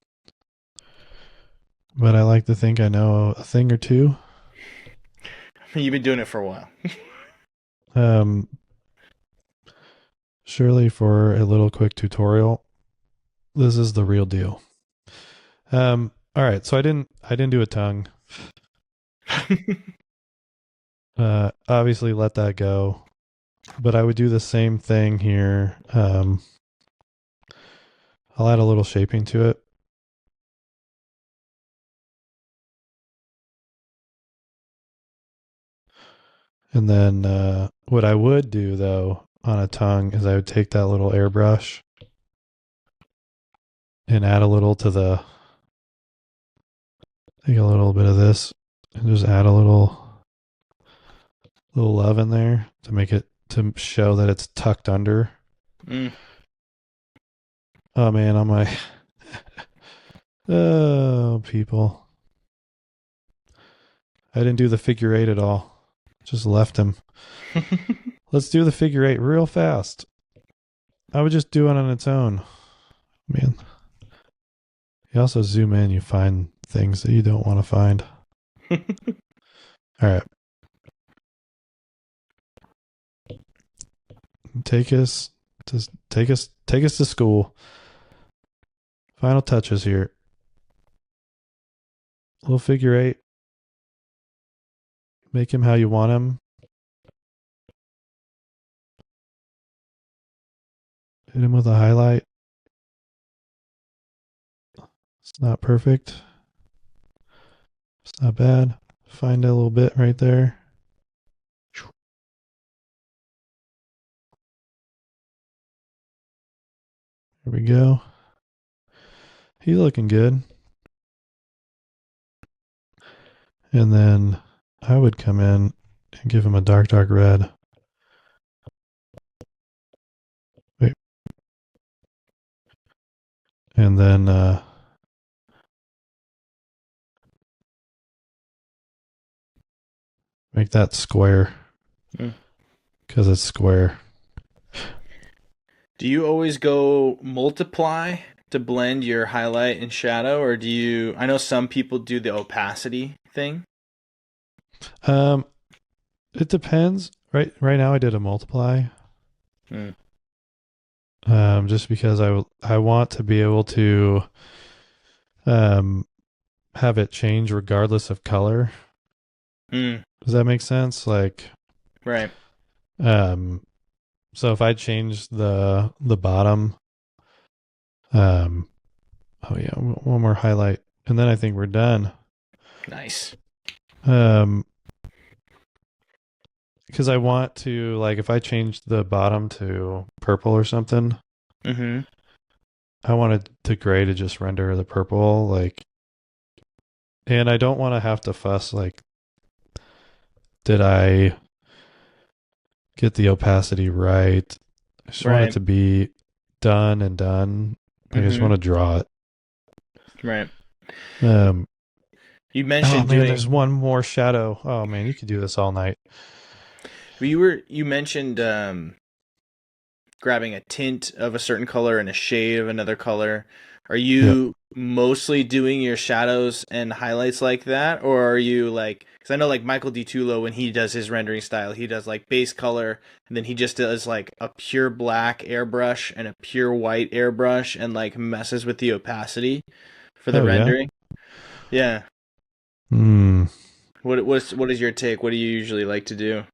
but I like to think I know a thing or two.
You've been doing it for a while.
Surely for a little quick tutorial, this is the real deal. All right, so I didn't do a tongue. Obviously let that go, but I would do the same thing here. I'll add a little shaping to it. And then what I would do though on a tongue is I would take that little airbrush and add a little to take a little bit of this and just add a little love in there to make it, to show that it's tucked under.
Mm.
Oh man, on my oh people, I didn't do the figure eight at all. Just left him. Let's do the figure eight real fast. I would just do it on its own. Man. You also zoom in, you find things that you don't want to find. All right. Take us to school. Final touches here. Little figure eight. Make him how you want him. Hit him with a highlight. It's not perfect. It's not bad. Find a little bit right there. There we go. He's looking good. And then I would come in and give him a dark red. Wait. And then make that square. Because it's square.
Do you always go multiply to blend your highlight and shadow, or do you? I know some people do the opacity thing.
It depends. Right now I did a multiply. Just because I want to be able to have it change regardless of color. Does that make sense? Like,
right.
So if I change the bottom, oh yeah, one more highlight, and then I think we're done.
Nice.
Because I want to, like, if I change the bottom to purple or something, I wanted the gray to just render the purple, like, and I don't want to have to fuss, like, did I get the opacity right? I just want it to be done and done. I just want to draw it.
Right.
You mentioned
doing...
there's one more shadow. Oh man, you could do this all night.
You mentioned grabbing a tint of a certain color and a shade of another color. Are you mostly doing your shadows and highlights like that, or are you like? Because I know like Michael DiTullo, when he does his rendering style, he does like base color, and then he just does like a pure black airbrush and a pure white airbrush, and like messes with the opacity for the rendering. Yeah. What is your take? What do you usually like to do?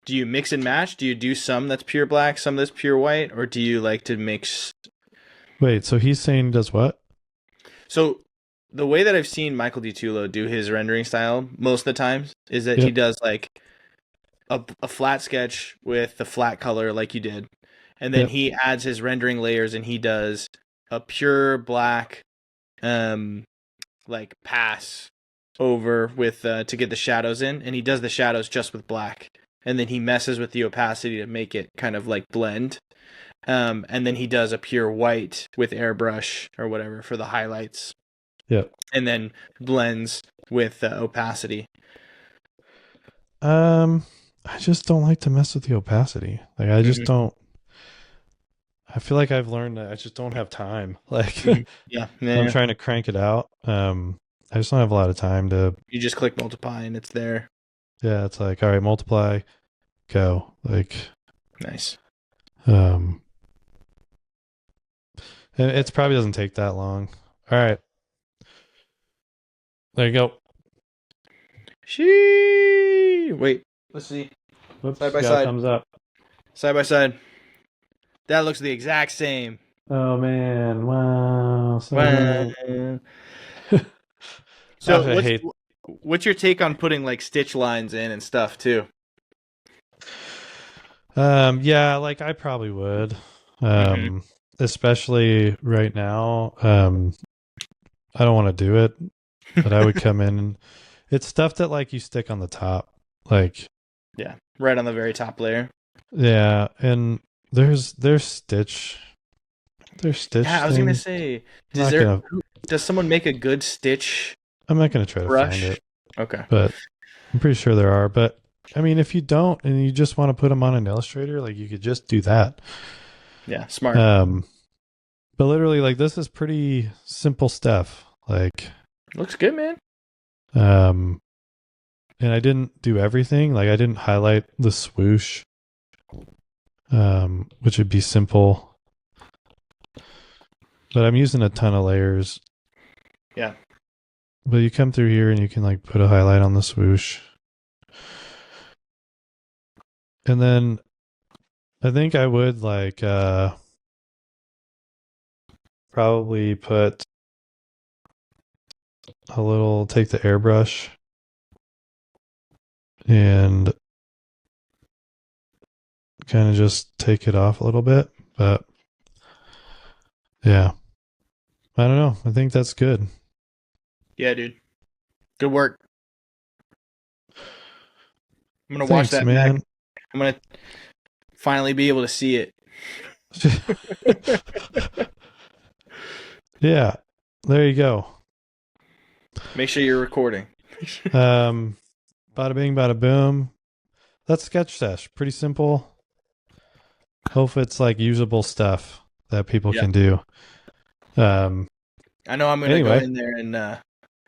Do you mix and match? Do you do some that's pure black, some that's pure white, or do you like to mix?
Wait, so he's saying does what?
So the way that I've seen Michael DiTullo do his rendering style most of the times is that he does like a flat sketch with the flat color like you did, and then he adds his rendering layers and he does a pure black like pass over with to get the shadows in, and he does the shadows just with black, and then he messes with the opacity to make it kind of like blend. And then he does a pure white with airbrush or whatever for the highlights.
Yep.
And then blends with opacity.
I just don't like to mess with the opacity. Like I just don't. I feel like I've learned that I just don't have time. Like I'm trying to crank it out. I just don't have a lot of time to.
You just click multiply and it's there.
Yeah, it's like, all right, multiply, go. Like
nice.
And it probably doesn't take that long. All right. There you go.
Wait, let's see.
Whoops,
side by side.
Thumbs up.
Side by side. That looks the exact same.
Oh man! Wow.
So what's your take on putting like stitch lines in and stuff too?
Yeah, like I probably would.
Mm-hmm.
Especially right now. I don't want to do it, but I would come in and it's stuff that like you stick on the top. Like
Yeah, right on the very top layer.
yeah, and there's stitch
Yeah, I was gonna
thing.
say,
I'm not gonna
does someone make a good stitch
I'm not gonna try to find
brush?
it,
Okay.
but I'm pretty sure there are. But I mean, if you don't and you just want to put them on an Illustrator, like you could just do that.
Yeah, smart.
Um, but literally, like this is pretty simple stuff. Like,
Looks good, man.
um, and I didn't do everything. Like I didn't highlight the swoosh, which would be simple. But I'm using a ton of layers.
Yeah.
But you come through here and you can like put a highlight on the swoosh. And then I think I would like probably put take the airbrush and kind of just take it off a little bit. But yeah, I don't know. I think that's good.
Yeah, dude. Good work. I'm gonna watch
Thanks,
that
man.
back. I'm gonna finally be able to see it.
Yeah, there you go.
Make sure you're recording.
Bada bing, bada boom. That's Sketch Sesh. Pretty simple. Hope it's like usable stuff that people can do.
I know I'm gonna go in there and I'm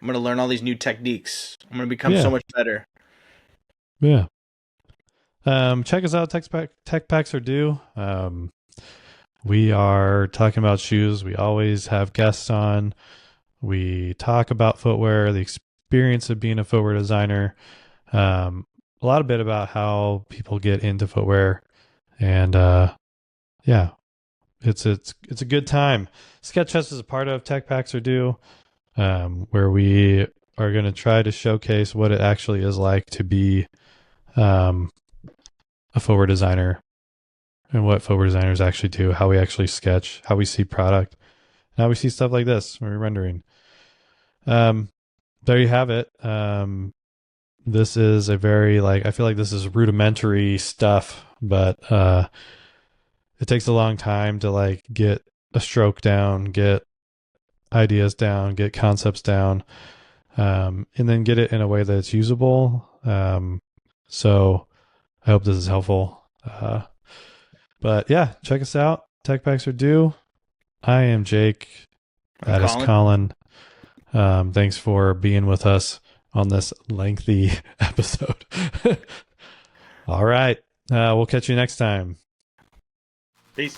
gonna learn all these new techniques. I'm gonna become so much better.
Yeah. Check us out. Tech Packs are due. We are talking about shoes. We always have guests on. We talk about footwear, the experience of being a footwear designer, a bit about how people get into footwear, and yeah, it's a good time. Sketch Sesh is a part of Tech Packs are due, where we are going to try to showcase what it actually is like to be a footwear designer and what footwear designers actually do, how we actually sketch, how we see product, how we see stuff like this when we're rendering. There you have it. This is a very I feel like this is rudimentary stuff, but it takes a long time to get a stroke down, get ideas down, get concepts down, and then get it in a way that's usable. So I hope this is helpful. But yeah, check us out. Tech Packs are due. I am Jake. That is Colin. Thanks for being with us on this lengthy episode. All right. We'll catch you next time.
Peace.